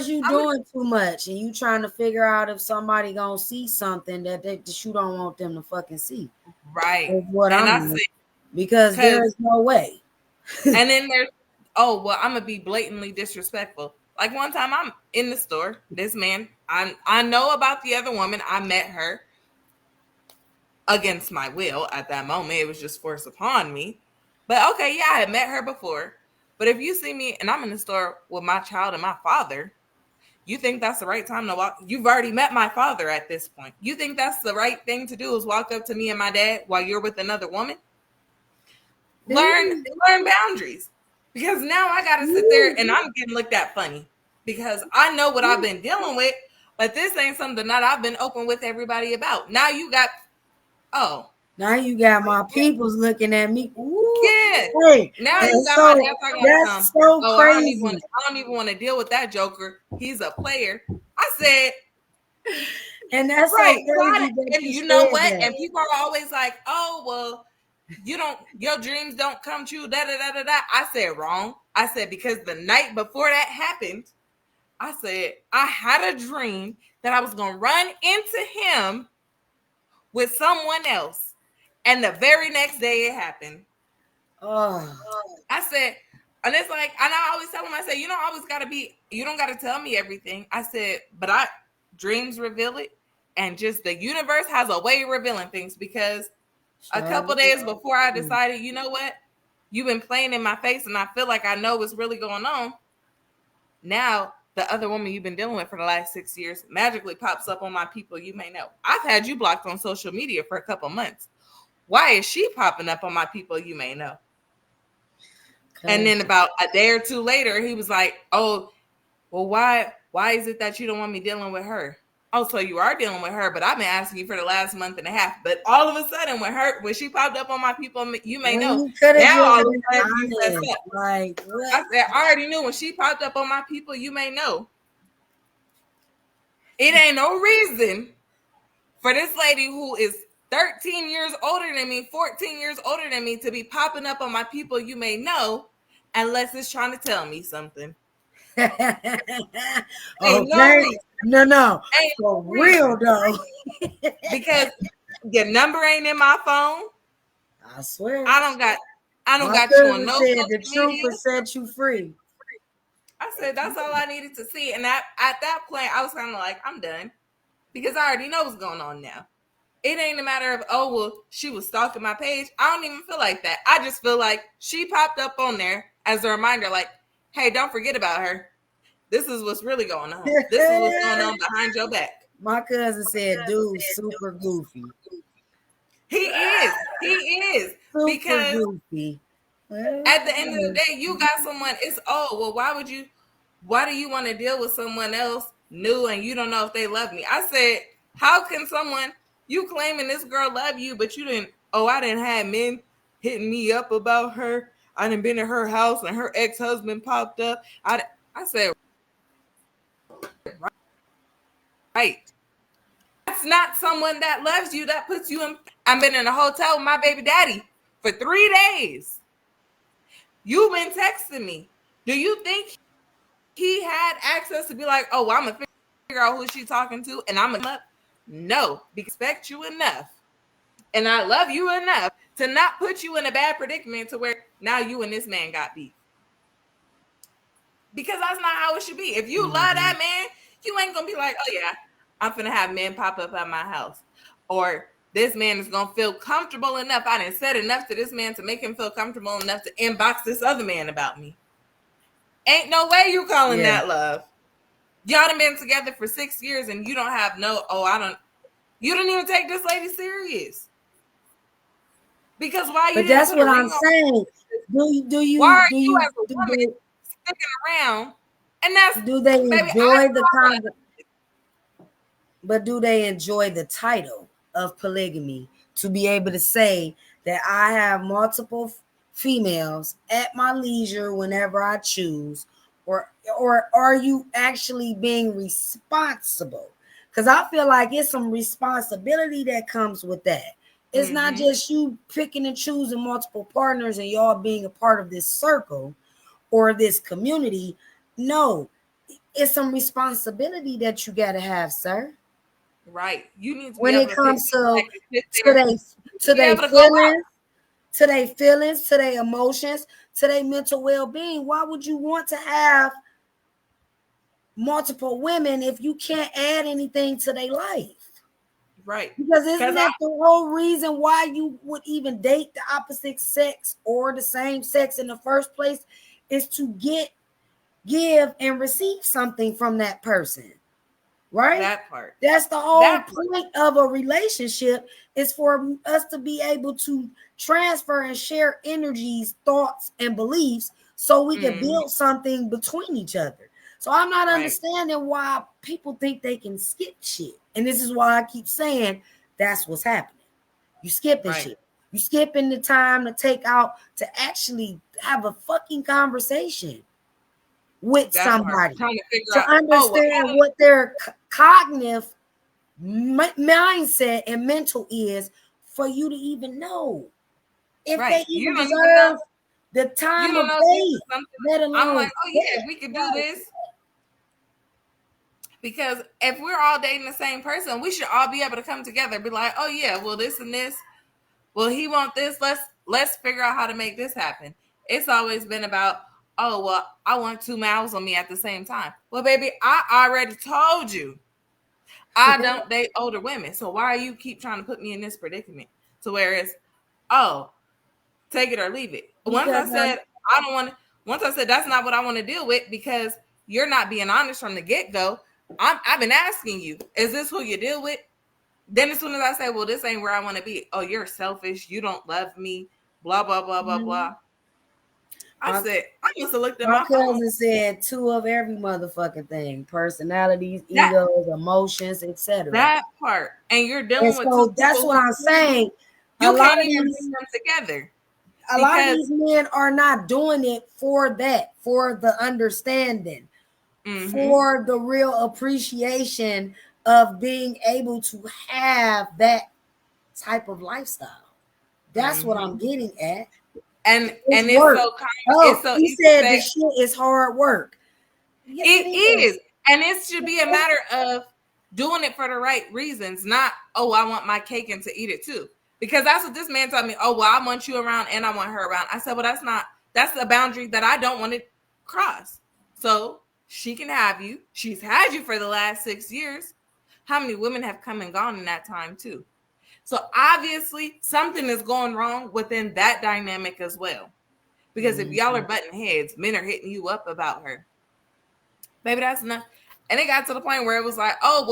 Speaker 1: you doing too much and you trying to figure out if somebody gonna see something that you don't want them to fucking see.
Speaker 2: Right.
Speaker 1: Is what I'm saying. Because there is no way.
Speaker 2: And then there's, oh, well, I'm gonna be blatantly disrespectful. Like one time I'm in the store, this man, I know about the other woman. I met her against my will at that moment. It was just forced upon me. But okay, yeah, I had met her before. But if you see me and I'm in the store with my child and my father, you think that's the right time to walk? You've already met my father at this point. You think that's the right thing to do is walk up to me and my dad while you're with another woman? Learn boundaries. Because now I got to sit there and I'm getting looked at funny. Because I know what I've been dealing with, but this ain't something that I've been open with everybody about. Now you got,
Speaker 1: now you got my peoples looking at me. Ooh,
Speaker 2: yeah.
Speaker 1: Hey,
Speaker 2: now you got my
Speaker 1: that's so crazy.
Speaker 2: I don't even want to deal with that joker. He's a player. I said,
Speaker 1: and that's right. So crazy
Speaker 2: and you know what? That. And people are always like, oh, well, your dreams don't come true. Da da da da da. I said wrong. I said because the night before that happened, I said I had a dream that I was gonna run into him with someone else, and the very next day it happened. I said, and it's like, and I always tell him, I said, you don't gotta tell me everything. I said, but dreams reveal it, and just the universe has a way of revealing things because a couple days before I decided, you know what, you've been playing in my face, and I feel like I know what's really going on. Now, the other woman you've been dealing with for the last 6 years magically pops up on my people you may know. I've had you blocked on social media for a couple months. Why is she popping up on my people you may know? And then about a day or two later, he was like, oh, well, why is it that you don't want me dealing with her? Oh, so you are dealing with her, but I've been asking you for the last month and a half. But all of a sudden, when she popped up on my people, you may know. Now all of a sudden, you fess up. Like, what? I said, I already knew when she popped up on my people, you may know. It ain't no reason for this lady who is 13 years older than me, 14 years older than me, to be popping up on my people you may know, unless it's trying to tell me something. Ain't no reason.
Speaker 1: No.
Speaker 2: Ain't
Speaker 1: For real though.
Speaker 2: Because your number ain't in my phone.
Speaker 1: I swear.
Speaker 2: I don't got
Speaker 1: My
Speaker 2: you on no
Speaker 1: said
Speaker 2: social
Speaker 1: the truth
Speaker 2: media.
Speaker 1: will set you free.
Speaker 2: I said that's all I needed to see. And at that point, I was kind of like, I'm done. Because I already know what's going on now. It ain't a matter of, oh, well, she was stalking my page. I don't even feel like that. I just feel like she popped up on there as a reminder, like, hey, don't forget about her. This is what's really going on. This is what's going on behind your back.
Speaker 1: My cousin said, dude, super goofy.
Speaker 2: He is.
Speaker 1: Super
Speaker 2: Because
Speaker 1: goofy.
Speaker 2: at the end of the day, you got someone, it's, oh, well, why do you want to deal with someone else new and you don't know if they love me? I said, how can someone, you claiming this girl love you, but you didn't, I didn't have men hitting me up about her. I done been in her house and her ex-husband popped up. I said, right. That's not someone that loves you, that puts you in. I've been in a hotel with my baby daddy for 3 days. You've been texting me. Do you think he had access to be like, oh, well, I'm going to figure out who she's talking to and I'm going to come up? No, because I respect you enough and I love you enough to not put you in a bad predicament to where now you and this man got beef. Because that's not how it should be. If you love that man, you ain't going to be like, oh, yeah, I'm finna have men pop up at my house. Or this man is going to feel comfortable enough. I done said enough to this man to make him feel comfortable enough to inbox this other man about me. Ain't no way you calling that love. Y'all done been together for 6 years and you don't have you don't even take this lady serious. Because why you
Speaker 1: But
Speaker 2: didn't
Speaker 1: that's
Speaker 2: put
Speaker 1: what
Speaker 2: a
Speaker 1: I'm
Speaker 2: ring
Speaker 1: saying. Why
Speaker 2: are you as a woman sticking around? And that's,
Speaker 1: do they
Speaker 2: baby,
Speaker 1: enjoy the conversation? But do they enjoy the title of polygamy to be able to say that I have multiple females at my leisure whenever I choose? Or are you actually being responsible? Because I feel like it's some responsibility that comes with that. It's not just you picking and choosing multiple partners and y'all being a part of this circle or this community. No, it's some responsibility that you got to have, sir.
Speaker 2: Right. You need to
Speaker 1: When
Speaker 2: be
Speaker 1: it
Speaker 2: able
Speaker 1: comes
Speaker 2: to
Speaker 1: their feelings, to their emotions, to their mental well-being. Why would you want to have multiple women if you can't add anything to their life?
Speaker 2: Right.
Speaker 1: Because isn't that the whole reason why you would even date the opposite sex or the same sex in the first place, is to give and receive something from that person? Right?
Speaker 2: That part.
Speaker 1: That's the whole point of a relationship, is for us to be able to transfer and share energies, thoughts, and beliefs so we can build something between each other. So I'm not understanding why people think they can skip shit. And this is why I keep saying that's what's happening. You skipping shit. You skipping the time to take out to actually have a fucking conversation with somebody to understand what their cognitive mindset and mental is, for you to even know if they even deserve the time of day, let alone.
Speaker 2: I'm like, oh yeah, we could do this. Because if we're all dating the same person, we should all be able to come together and be like, oh yeah, well, this and this, well, he want this, let's figure out how to make this happen. It's always been about, oh, well, I want 2 mouths on me at the same time. Well, baby, I already told you I don't date older women. So why you keep trying to put me in this predicament to where it's, oh, take it or leave it. Once I said that's not what I want to deal with, because you're not being honest from the get-go. I've been asking you, is this who you deal with? Then as soon as I say, well, this ain't where I want to be. Oh, you're selfish. You don't love me. Blah, blah, blah, blah, blah. I said, I must have looked at my phone.
Speaker 1: Cousin said 2 of every motherfucking thing: personalities, egos, emotions, etc.
Speaker 2: That part. And you're dealing with
Speaker 1: so that's what I'm saying.
Speaker 2: You can't even bring them together.
Speaker 1: A lot of these men are not doing it for that, for the understanding, for the real appreciation of being able to have that type of lifestyle. That's what I'm getting at.
Speaker 2: And
Speaker 1: It's
Speaker 2: it's
Speaker 1: work.
Speaker 2: so
Speaker 1: Oh,
Speaker 2: it's so
Speaker 1: he
Speaker 2: easy to
Speaker 1: said the
Speaker 2: say
Speaker 1: shit is hard work. Yes, it
Speaker 2: it
Speaker 1: is.
Speaker 2: is. And it should be a matter of doing it for the right reasons, not, oh, I want my cake and to eat it too. Because that's what this man told me. Oh, well, I want you around and I want her around. I said, well, that's a boundary that I don't want to cross. So she can have you. She's had you for the last 6 years. How many women have come and gone in that time too? So obviously something is going wrong within that dynamic as well. Because if y'all are butting heads, men are hitting you up about her. Maybe that's enough. And it got to the point where it was like, let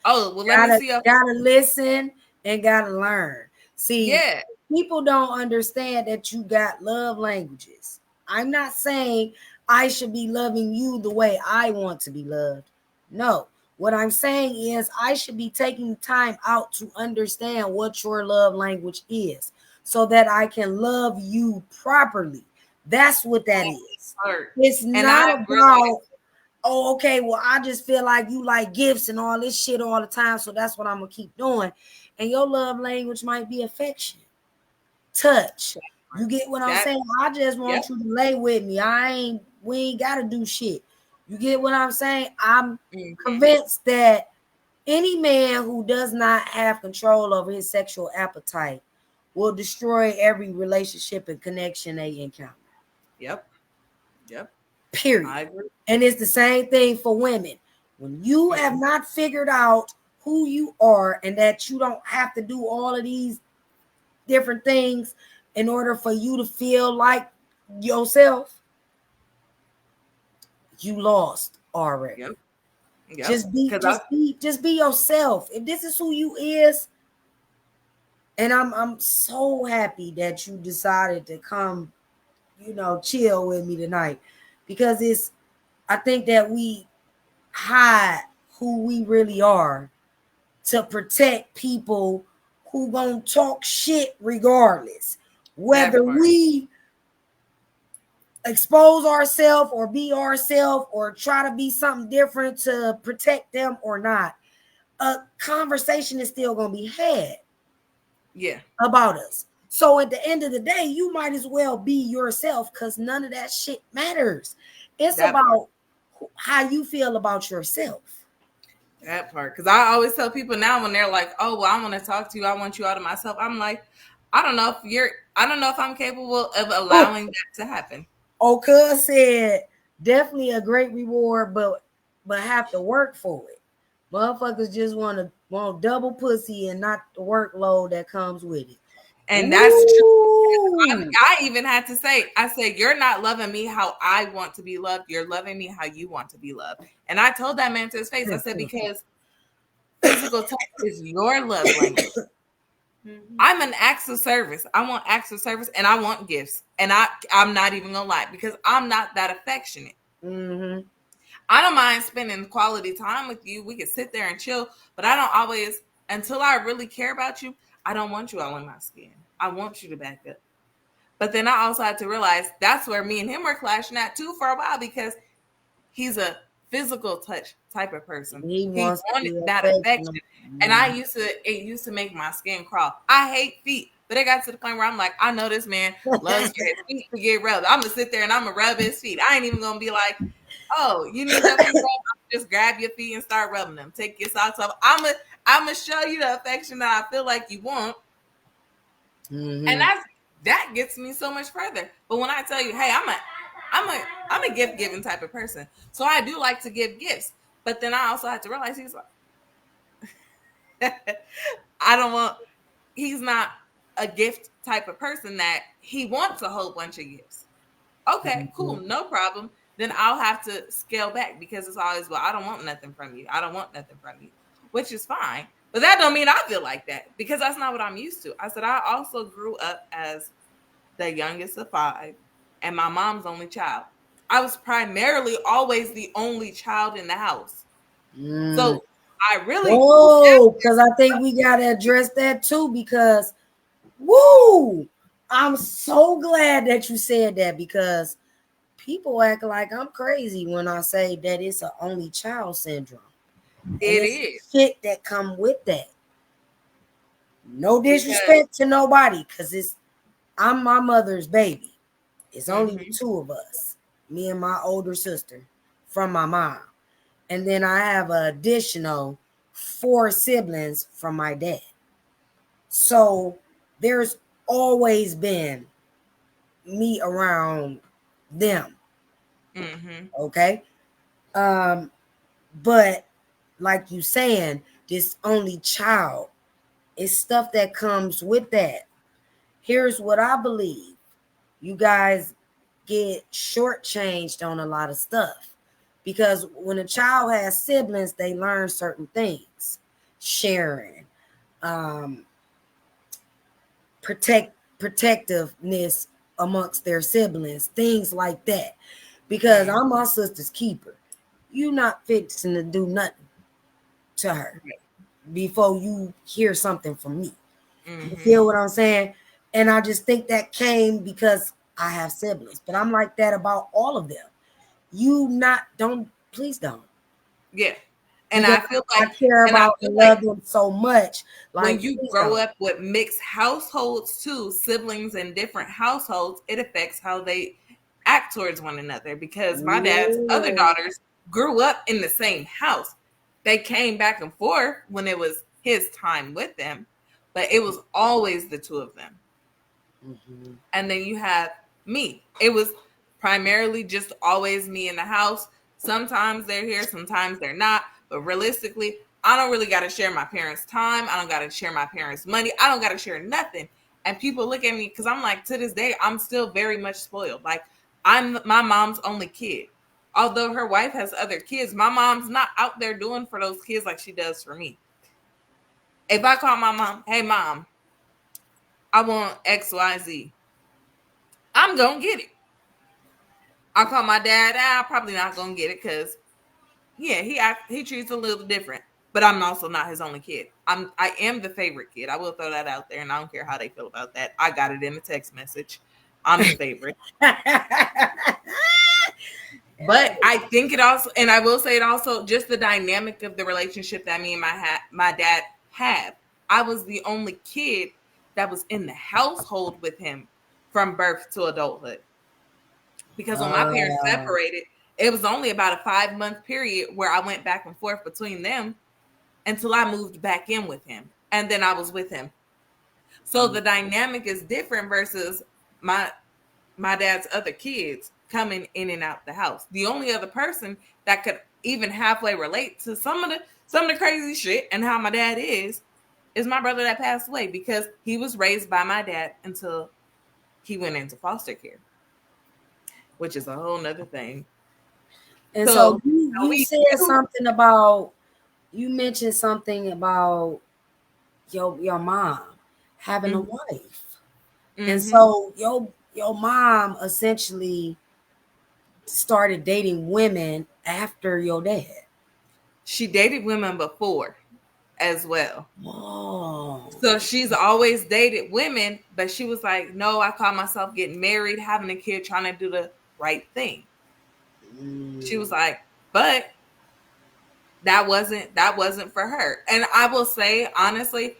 Speaker 2: me see.
Speaker 1: Gotta listen and gotta learn. See,
Speaker 2: Yeah,
Speaker 1: people don't understand that you got love languages. I'm not saying I should be loving you the way I want to be loved. No. What I'm saying is I should be taking time out to understand what your love language is so that I can love you properly. That's what that is. It's
Speaker 2: and
Speaker 1: not
Speaker 2: I realized,
Speaker 1: about, oh, okay, well, I just feel like you like gifts and all this shit all the time, so that's what I'm gonna keep doing. And your love language might be affection, touch. You get what I'm
Speaker 2: that,
Speaker 1: saying? I just
Speaker 2: yep,
Speaker 1: want you to lay with me. We ain't gotta do shit. You get what I'm saying? I'm convinced that any man who does not have control over his sexual appetite will destroy every relationship and connection they encounter.
Speaker 2: yep.
Speaker 1: Period.
Speaker 2: I agree.
Speaker 1: And it's the same thing for women. When you have not figured out who you are and that you don't have to do all of these different things in order for you to feel like yourself, you lost already.
Speaker 2: Yep.
Speaker 1: Just be yourself. If this is who you is, and I'm so happy that you decided to come, chill with me tonight, because I think that we hide who we really are to protect people who gonna talk shit regardless, whether we expose ourselves or be ourselves or try to be something different to protect them or not. A conversation is still gonna be had about us. So at the end of the day, you might as well be yourself, because none of that shit matters. It's about how you feel about yourself.
Speaker 2: That part. Because I always tell people now when they're like, oh, well, I want to talk to you, I want you out of myself. I'm like, I don't know if I'm capable of allowing that to happen.
Speaker 1: Cuz said definitely a great reward, but have to work for it. Motherfuckers just want double pussy and not the workload that comes with it.
Speaker 2: And that's true. I even had to say, I said, you're not loving me how I want to be loved. You're loving me how you want to be loved. And I told that man to his face, I said, because physical touch is your love language. I'm an acts of service. I want acts of service and I want gifts. And I'm not even gonna lie, because I'm not that affectionate. I don't mind spending quality time with you. We can sit there and chill, but I don't always, until I really care about you, I don't want you all in my skin. I want you to back up. But then I also had to realize that's where me and him were clashing at too for a while, because he's a physical touch type of person. He wanted that affection. And it used to make my skin crawl. I hate feet, but it got to the point where I'm like, I know this man loves for his feet to get rubbed. I'm gonna sit there and I'm gonna rub his feet. I ain't even gonna be like, oh, you need your feet rubbed? Just grab your feet and start rubbing them. Take your socks off. I'm gonna show you the affection that I feel like you want. And that gets me so much further. But when I tell you, hey, I'm a gift giving type of person, so I do like to give gifts. But then I also have to realize he's like, he's not a gift type of person that he wants a whole bunch of gifts. Okay, cool, no problem. Then I'll have to scale back, because it's always, well, I don't want nothing from you. I don't want nothing from you, which is fine. But that don't mean I feel like that, because that's not what I'm used to. I said, I also grew up as the youngest of 5 and my mom's only child. I was primarily always the only child in the house. So I really,
Speaker 1: because I think we got to address that too, because I'm so glad that you said that, because people act like I'm crazy when I say that it's an only child syndrome. And
Speaker 2: It
Speaker 1: it's
Speaker 2: is.
Speaker 1: shit that come with that. No
Speaker 2: Because
Speaker 1: disrespect to nobody, because I'm my mother's baby. It's only the
Speaker 2: mm-hmm,
Speaker 1: two of us, me and my older sister from my mom. And then I have an additional 4 siblings from my dad. So there's always been me around them.
Speaker 2: mm-hmm,
Speaker 1: Okay. Um, but like you saying, this only child is stuff that comes with that. Here's what I believe. You guys get shortchanged on a lot of stuff. Because when a child has siblings, they learn certain things. Sharing, um, protectiveness amongst their siblings, things like that. Because
Speaker 2: mm-hmm.
Speaker 1: I'm my sister's keeper. You not fixing to do nothing to her before you hear something from me. You
Speaker 2: Mm-hmm.
Speaker 1: feel what I'm saying? And I just think that came because I have siblings. But I'm like that about all of them. You not don't please don't.
Speaker 2: Yeah. And
Speaker 1: Because
Speaker 2: I feel
Speaker 1: I
Speaker 2: like
Speaker 1: care
Speaker 2: and I
Speaker 1: about
Speaker 2: feel
Speaker 1: and
Speaker 2: like
Speaker 1: love them so much.
Speaker 2: when
Speaker 1: Like,
Speaker 2: you
Speaker 1: please
Speaker 2: grow
Speaker 1: don't.
Speaker 2: up with mixed households too, siblings in different households, it affects how they act towards one another because my dad's other
Speaker 1: Yeah.
Speaker 2: daughters grew up in the same house. They came back and forth when it was his time with them, but it was always the two of them.
Speaker 1: Mhm.
Speaker 2: And then you have me. It was primarily just always me in the house. Sometimes they're here, sometimes they're not. But realistically, I don't really got to share my parents' time. I don't got to share my parents' money. I don't got to share nothing. And people look at me because I'm like, to this day, I'm still very much spoiled. Like, I'm my mom's only kid. Although her wife has other kids, my mom's not out there doing for those kids like she does for me. If I call my mom, hey, mom, I want XYZ, I'm going to get it. I call my dad. I'm probably not gonna get it because yeah, he treats a little different. But I'm also not his only kid. I am the favorite kid. I will throw that out there, and I don't care how they feel about that. I got it in a text message. I'm the favorite. But I think it also, and I will say it also, just the dynamic of the relationship that me and my dad have. I was the only kid that was in the household with him from birth to adulthood. Because when my parents
Speaker 1: Uh,
Speaker 2: separated, it was only about a 5 month period where I went back and forth between them until I moved back in with him. And then I was with him. So the dynamic is different versus my my dad's other kids coming in and out the house. The only other person that could even halfway relate to some of the crazy shit and how my dad is my brother that passed away because he was raised by my dad until he went into foster care, which is a whole nother thing.
Speaker 1: and so
Speaker 2: So
Speaker 1: you
Speaker 2: we
Speaker 1: said something about you mentioned something about your mom having a
Speaker 2: mm-hmm,
Speaker 1: wife. And
Speaker 2: mm-hmm.
Speaker 1: so your mom essentially started dating women after your dad.
Speaker 2: She dated women before as well.
Speaker 1: Oh.
Speaker 2: So she's always dated women, but she was like, no, I call myself getting married, having a kid, trying to do the right thing. She was
Speaker 1: Mm.
Speaker 2: like, but that wasn't for her. And I will say, honestly,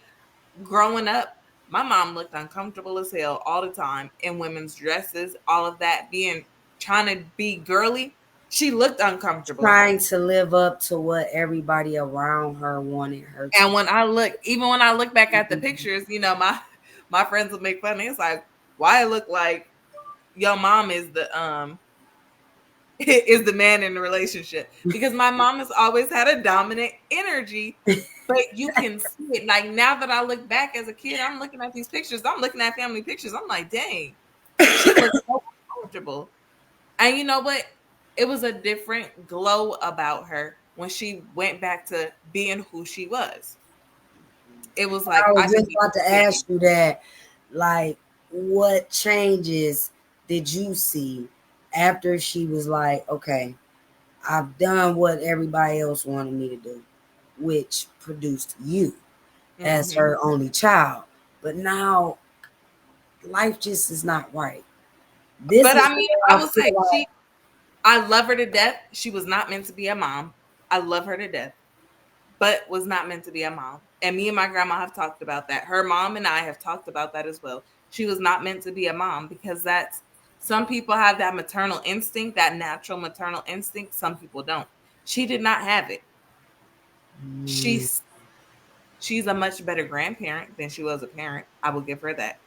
Speaker 2: growing up, my mom looked uncomfortable as hell all the time in women's dresses, all of that, being trying to be girly. She looked uncomfortable.
Speaker 1: Trying to live up to what everybody around her wanted her to.
Speaker 2: And even when I look back at the pictures, my friends will make fun of me. It's like, why it look like your mom is the is the man in the relationship? Because my mom has always had a dominant energy, but you can see it. Like now that I look back as a kid, I'm looking at these pictures. I'm looking at family pictures. I'm like, dang, she looks so comfortable. And you know what? It was a different glow about her when she went back to being who she was. It was like
Speaker 1: I
Speaker 2: I
Speaker 1: was
Speaker 2: could
Speaker 1: just
Speaker 2: be
Speaker 1: about to
Speaker 2: anything.
Speaker 1: ask you that. Like, what changes did you see after she was like, okay, I've done what everybody else wanted me to do, which produced you as
Speaker 2: Mm-hmm.
Speaker 1: her only child. But now life just is not right. This
Speaker 2: But
Speaker 1: is
Speaker 2: I mean,
Speaker 1: where
Speaker 2: I
Speaker 1: I
Speaker 2: will say
Speaker 1: feel
Speaker 2: I love her to death. She was not meant to be a mom. I love her to death. but was not meant to be a mom. And me and my grandma have talked about that. Her mom and I have talked about that as well. She was not meant to be a mom because that's some people have that maternal instinct, that natural maternal instinct. Some people don't. She did not have it. She's she's a much better grandparent than she was a parent. I will give her that.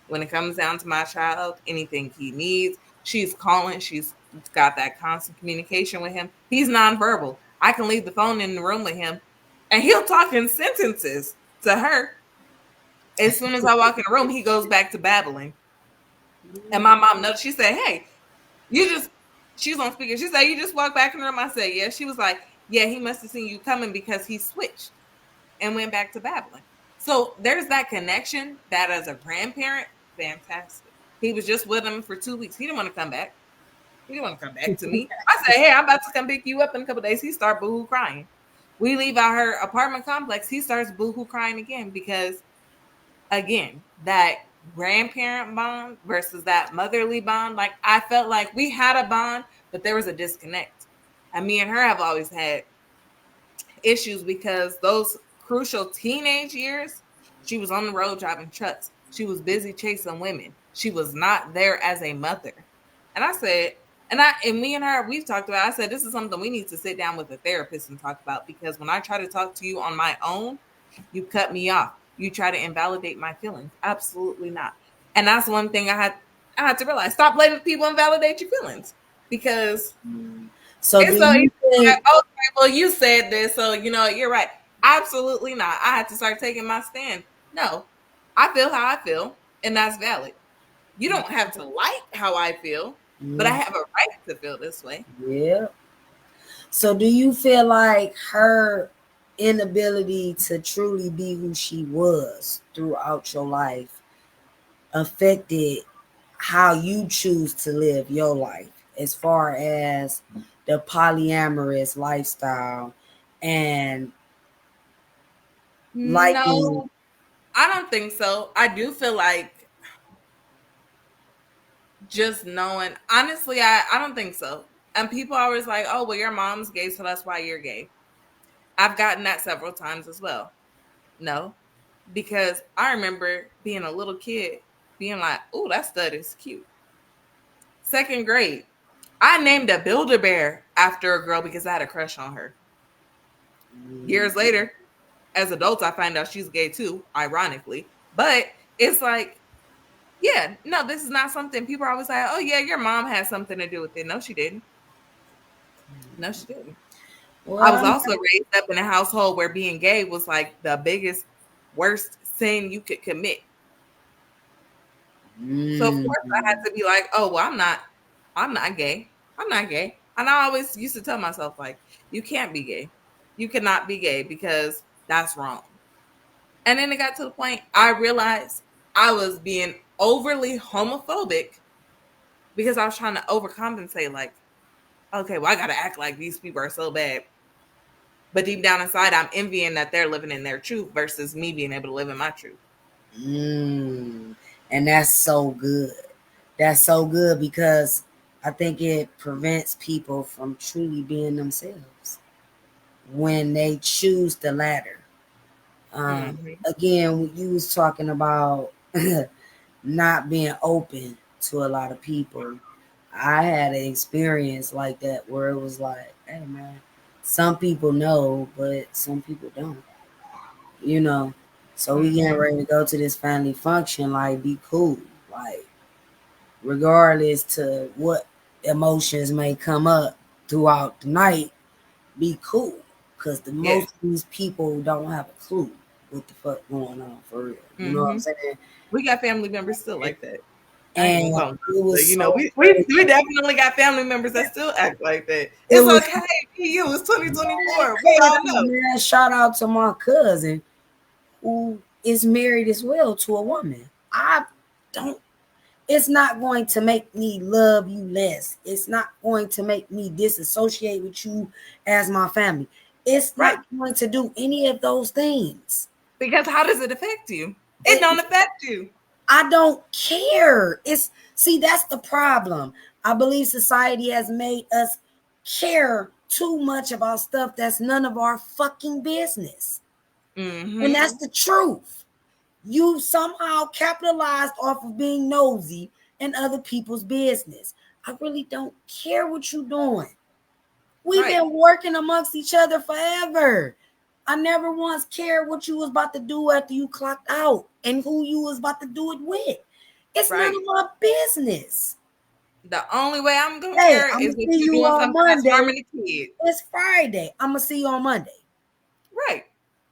Speaker 2: When it comes down to my child, anything he needs, she's calling. She's got that constant communication with him. He's nonverbal. I can leave the phone in the room with him, and he'll talk in sentences to her. As soon as I walk in the room, he goes back to babbling. And my mom knows. She said, "Hey, you just." She's on speaker. She said, "You just walked back in the room." I said, "Yeah." She was like, "Yeah, he must have seen you coming because he switched and went back to babbling." So there's that connection that as a grandparent, fantastic. He was just with him for 2 weeks. He didn't want to come back. He didn't want to come back to me. I said, "Hey, I'm about to come pick you up in a couple of days." He started boohoo crying. We leave out her apartment complex. He starts boohoo crying again because, again, that grandparent bond versus that motherly bond. Like I felt like we had a bond, but there was a disconnect. And me and her have always had issues because those crucial teenage years, she was on the road driving trucks. She was busy chasing women. She was not there as a mother. And I said, and me and her, we've talked about, I said, this is something we need to sit down with a therapist and talk about because when I try to talk to you on my own, you cut me off. You try to invalidate my feelings. Absolutely not. And that's one thing I had to realize. Stop letting people invalidate your feelings because
Speaker 1: So
Speaker 2: it's
Speaker 1: do
Speaker 2: so easy.
Speaker 1: you think
Speaker 2: Like, okay, well, you said this, so you're right. Absolutely not. I had to start taking my stand. No, I feel how I feel, and that's valid. You don't have to like how I feel, but I have a right to feel this way.
Speaker 1: yeah. So do you feel like her inability to truly be who she was throughout your life affected how you choose to live your life as far as the polyamorous lifestyle and liking?
Speaker 2: No, I don't think so. I do feel like just knowing, honestly, I don't think so. And people are always like, oh, well, your mom's gay, so that's why you're gay. I've gotten that several times as well. No, because I remember being a little kid being like, "Ooh, that stud is cute." Second grade, I named a Build-A-Bear after a girl because I had a crush on her. Years later, as adults, I find out she's gay too, ironically. But it's like, yeah, no, this is not something people are always like, "Oh yeah, your mom had something to do with it." No, she didn't. No, she didn't. I was
Speaker 1: Well,
Speaker 2: also raised up in a household where being gay was like the biggest, worst sin you could commit. So of course I had to be like, oh well, I'm not gay. I'm not gay. And I always used to tell myself, like, you can't be gay. You cannot be gay because that's wrong. And then it got to the point I realized I was being overly homophobic because I was trying to overcompensate, like, okay, well, I gotta act like these people are so bad. But deep down inside, I'm envying that they're living in their truth versus me being able to live in my truth.
Speaker 1: and that's so good. That's so good because I think it prevents people from truly being themselves when they choose the latter.
Speaker 2: Mm-hmm.
Speaker 1: Again, you was talking about not being open to a lot of people. I had an experience like that where it was like, hey man, some people know, but some people don't. You know. So we getting
Speaker 2: Mm-hmm.
Speaker 1: ready to go to this family function, like be cool. Like regardless to what emotions may come up throughout the night, be cool. Cause the
Speaker 2: Yeah.
Speaker 1: most of these people don't have a clue what the fuck going on for real. You know what I'm
Speaker 2: Mm-hmm.
Speaker 1: saying?
Speaker 2: We got family members still like that. I ain't
Speaker 1: And
Speaker 2: gonna call them.
Speaker 1: it
Speaker 2: But,
Speaker 1: was so
Speaker 2: we definitely got family members that still act like that.
Speaker 1: it
Speaker 2: It's
Speaker 1: was
Speaker 2: okay. Be you. It's 2024. We all know.
Speaker 1: man, shout out to my cousin who is married as well to a woman. I don't It's not going to make me love you less. It's not going to make me disassociate with you as my family. It's
Speaker 2: Right.
Speaker 1: not going to do any of those things.
Speaker 2: Because how does it affect you? It
Speaker 1: It,
Speaker 2: don't affect you.
Speaker 1: I don't care. That's the problem. I believe society has made us care too much about stuff that's none of our fucking business.
Speaker 2: Mm-hmm.
Speaker 1: And that's the truth. You somehow capitalized off of being nosy in other people's business. I really don't care what you're doing. We've been working amongst each other forever. I never once cared what you was about to do after you clocked out and who you was about to do it with. It's none of my business.
Speaker 2: The only way I'm gonna
Speaker 1: Hey,
Speaker 2: care
Speaker 1: I'm
Speaker 2: is
Speaker 1: gonna
Speaker 2: if
Speaker 1: see
Speaker 2: you're
Speaker 1: you
Speaker 2: doing
Speaker 1: on
Speaker 2: something that's
Speaker 1: Monday.
Speaker 2: harming the kid.
Speaker 1: It's Friday. I'm gonna see you on Monday.
Speaker 2: Right.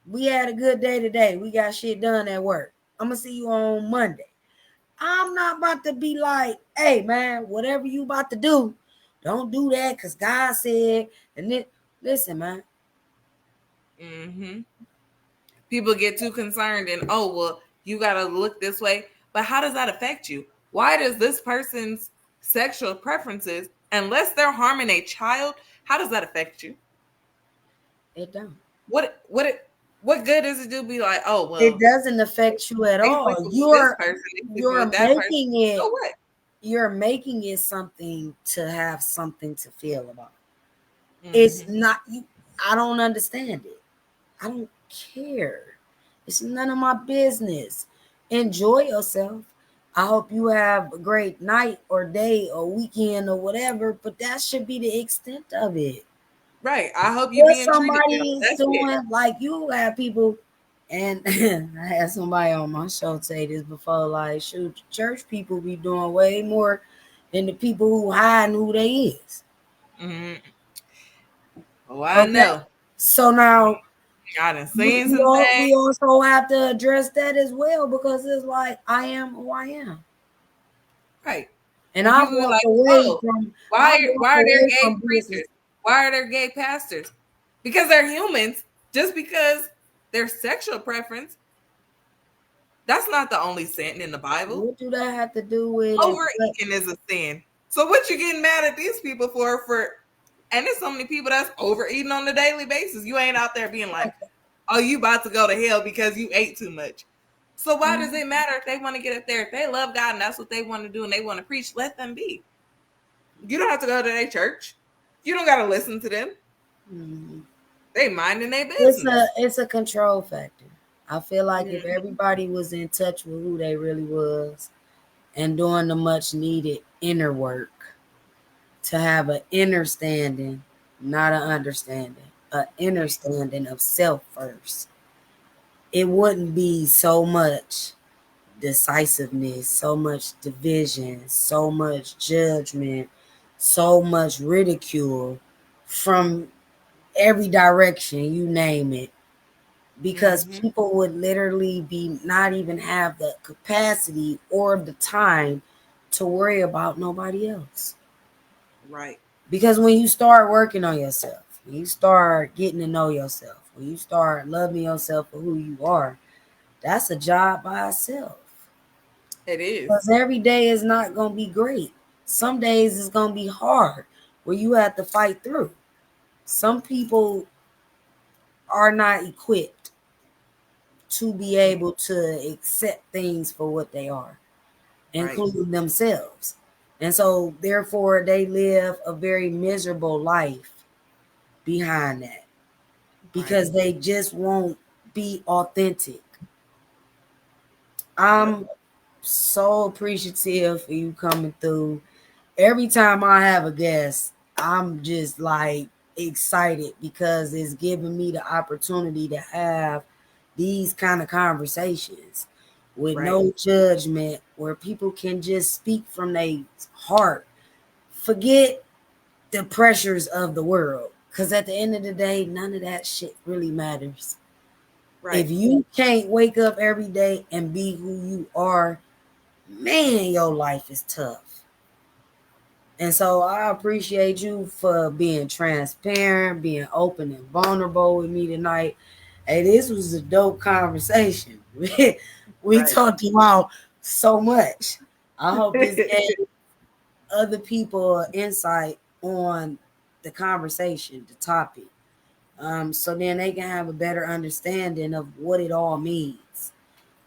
Speaker 1: We had a good day today. We got shit done at work. I'm gonna see you on Monday. I'm not about to be like, hey man, whatever you about to do, don't do that because God said. And then listen, man.
Speaker 2: Mm-hmm. People get too concerned and well, you gotta look this way. But how does that affect you? Why does this person's sexual preferences, unless they're harming a child, how does that affect you?
Speaker 1: It don't.
Speaker 2: What good does it do? Be like, oh well,
Speaker 1: It doesn't affect you at
Speaker 2: they
Speaker 1: all.
Speaker 2: sleeping with this person, they sleeping
Speaker 1: You're
Speaker 2: with that person.
Speaker 1: making it.
Speaker 2: So what?
Speaker 1: You're making it something to have something to feel about.
Speaker 2: Mm-hmm.
Speaker 1: It's not you. I don't understand it. I don't care. It's none of my business. Enjoy yourself. I hope you have a great night or day or weekend or whatever, but that should be the extent of it.
Speaker 2: Right. I hope you
Speaker 1: What
Speaker 2: being treated
Speaker 1: somebody
Speaker 2: well.
Speaker 1: is
Speaker 2: That's it.
Speaker 1: doing, like you have people, and I had somebody on my show say this before, like, shoot, church people be doing way more than the people who hiding who they is.
Speaker 2: Mm-hmm. Oh, I
Speaker 1: Okay.
Speaker 2: know.
Speaker 1: So now
Speaker 2: I done seen some
Speaker 1: we
Speaker 2: things.
Speaker 1: also have to address that as well because it's like I am who I am.
Speaker 2: Right.
Speaker 1: And
Speaker 2: And
Speaker 1: I've
Speaker 2: people be
Speaker 1: walked
Speaker 2: like,
Speaker 1: away
Speaker 2: oh,
Speaker 1: from
Speaker 2: why are there gay
Speaker 1: business.
Speaker 2: preachers? Why are there gay pastors? Because they're humans. Just because their sexual preference, that's not the only sin in the Bible.
Speaker 1: What do that have to do with it?
Speaker 2: Overeating is a sin. So what you getting mad at these people for and there's so many people that's overeating on a daily basis. You ain't out there being like, oh, you about to go to hell because you ate too much. So why does it matter if they want to get up there? If they love God and that's what they want to do and they want to preach, let them be. You don't have to go to their church. You don't got to listen to them.
Speaker 1: Mm-hmm.
Speaker 2: They minding their business.
Speaker 1: It's a control factor. I feel like if everybody was in touch with who they really was and doing the much needed inner work to have an inner standing, not an understanding, an inner standing of self first, it wouldn't be so much decisiveness, so much division, so much judgment, so much ridicule from every direction, you name it. Because people would literally be not even have the capacity or the time to worry about nobody else.
Speaker 2: Right.
Speaker 1: Because when you start working on yourself, when you start getting to know yourself, when you start loving yourself for who you are, that's a job by itself.
Speaker 2: It is.
Speaker 1: Because every day is not going to be great. Some days it's going to be hard where you have to fight through. Some people are not equipped to be able to accept things for what they are, including themselves. And so, therefore, they live a very miserable life behind that because they just won't be authentic. I'm so appreciative for you coming through. Every time I have a guest, I'm just like excited because it's giving me the opportunity to have these kind of conversations with no judgment, where people can just speak from their heart. Forget the pressures of the world, because at the end of the day, none of that shit really matters. If you can't wake up every day and be who you are, man, your life is tough. And so I appreciate you for being transparent, being open and vulnerable with me tonight. Hey, this was a dope conversation. We talked about so much. I hope this gave other people insight on the conversation, the topic. So then they can have a better understanding of what it all means.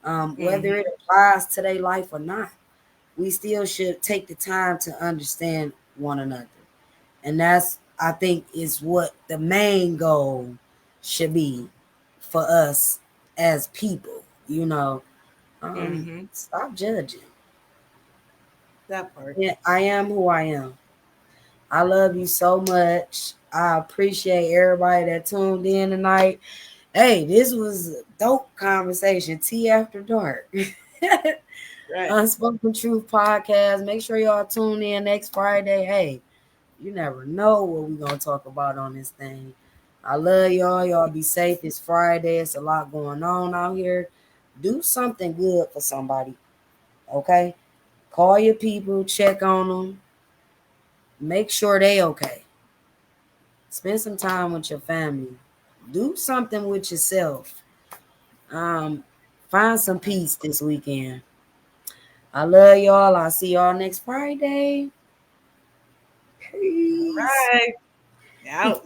Speaker 1: Whether it applies to their life or not, we still should take the time to understand one another. And that's I think is what the main goal should be for us as people, you know. Stop judging.
Speaker 2: That part.
Speaker 1: Yeah, I am who I am. I love you so much. I appreciate everybody that tuned in tonight. Hey, this was a dope conversation. Tea after dark.
Speaker 2: Right.
Speaker 1: Unspoken Truth podcast. Make sure y'all tune in next Friday. Hey, you never know what we're gonna talk about on this thing. I love y'all. Y'all be safe. It's Friday. It's a lot going on out here. Do something good for somebody. Okay? Call your people, check on them, make sure they okay. Spend some time with your family. Do something with yourself. Find some peace this weekend. I love y'all. I'll see y'all next Friday. Peace.
Speaker 2: Right. Out.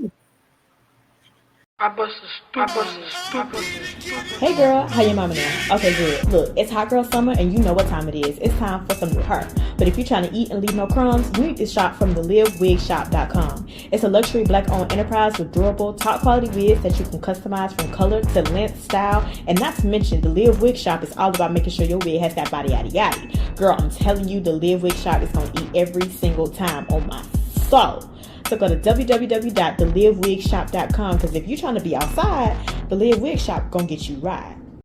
Speaker 3: Hey girl, how your mama now? Okay, good. Look, it's hot girl summer and you know what time it is. It's time for some new her. But if you're trying to eat and leave no crumbs, you need to shop from thelivewigshop.com. It's a luxury black-owned enterprise with durable, top-quality wigs that you can customize from color to length, style, and not to mention, the Live Wig Shop is all about making sure your wig has that body yaddy yaddy. Girl, I'm telling you, the Live Wig Shop is gonna eat every single time on my soul. So go to www.thelivewigshop.com because if you're trying to be outside, the Live Wig Shop gonna get you right.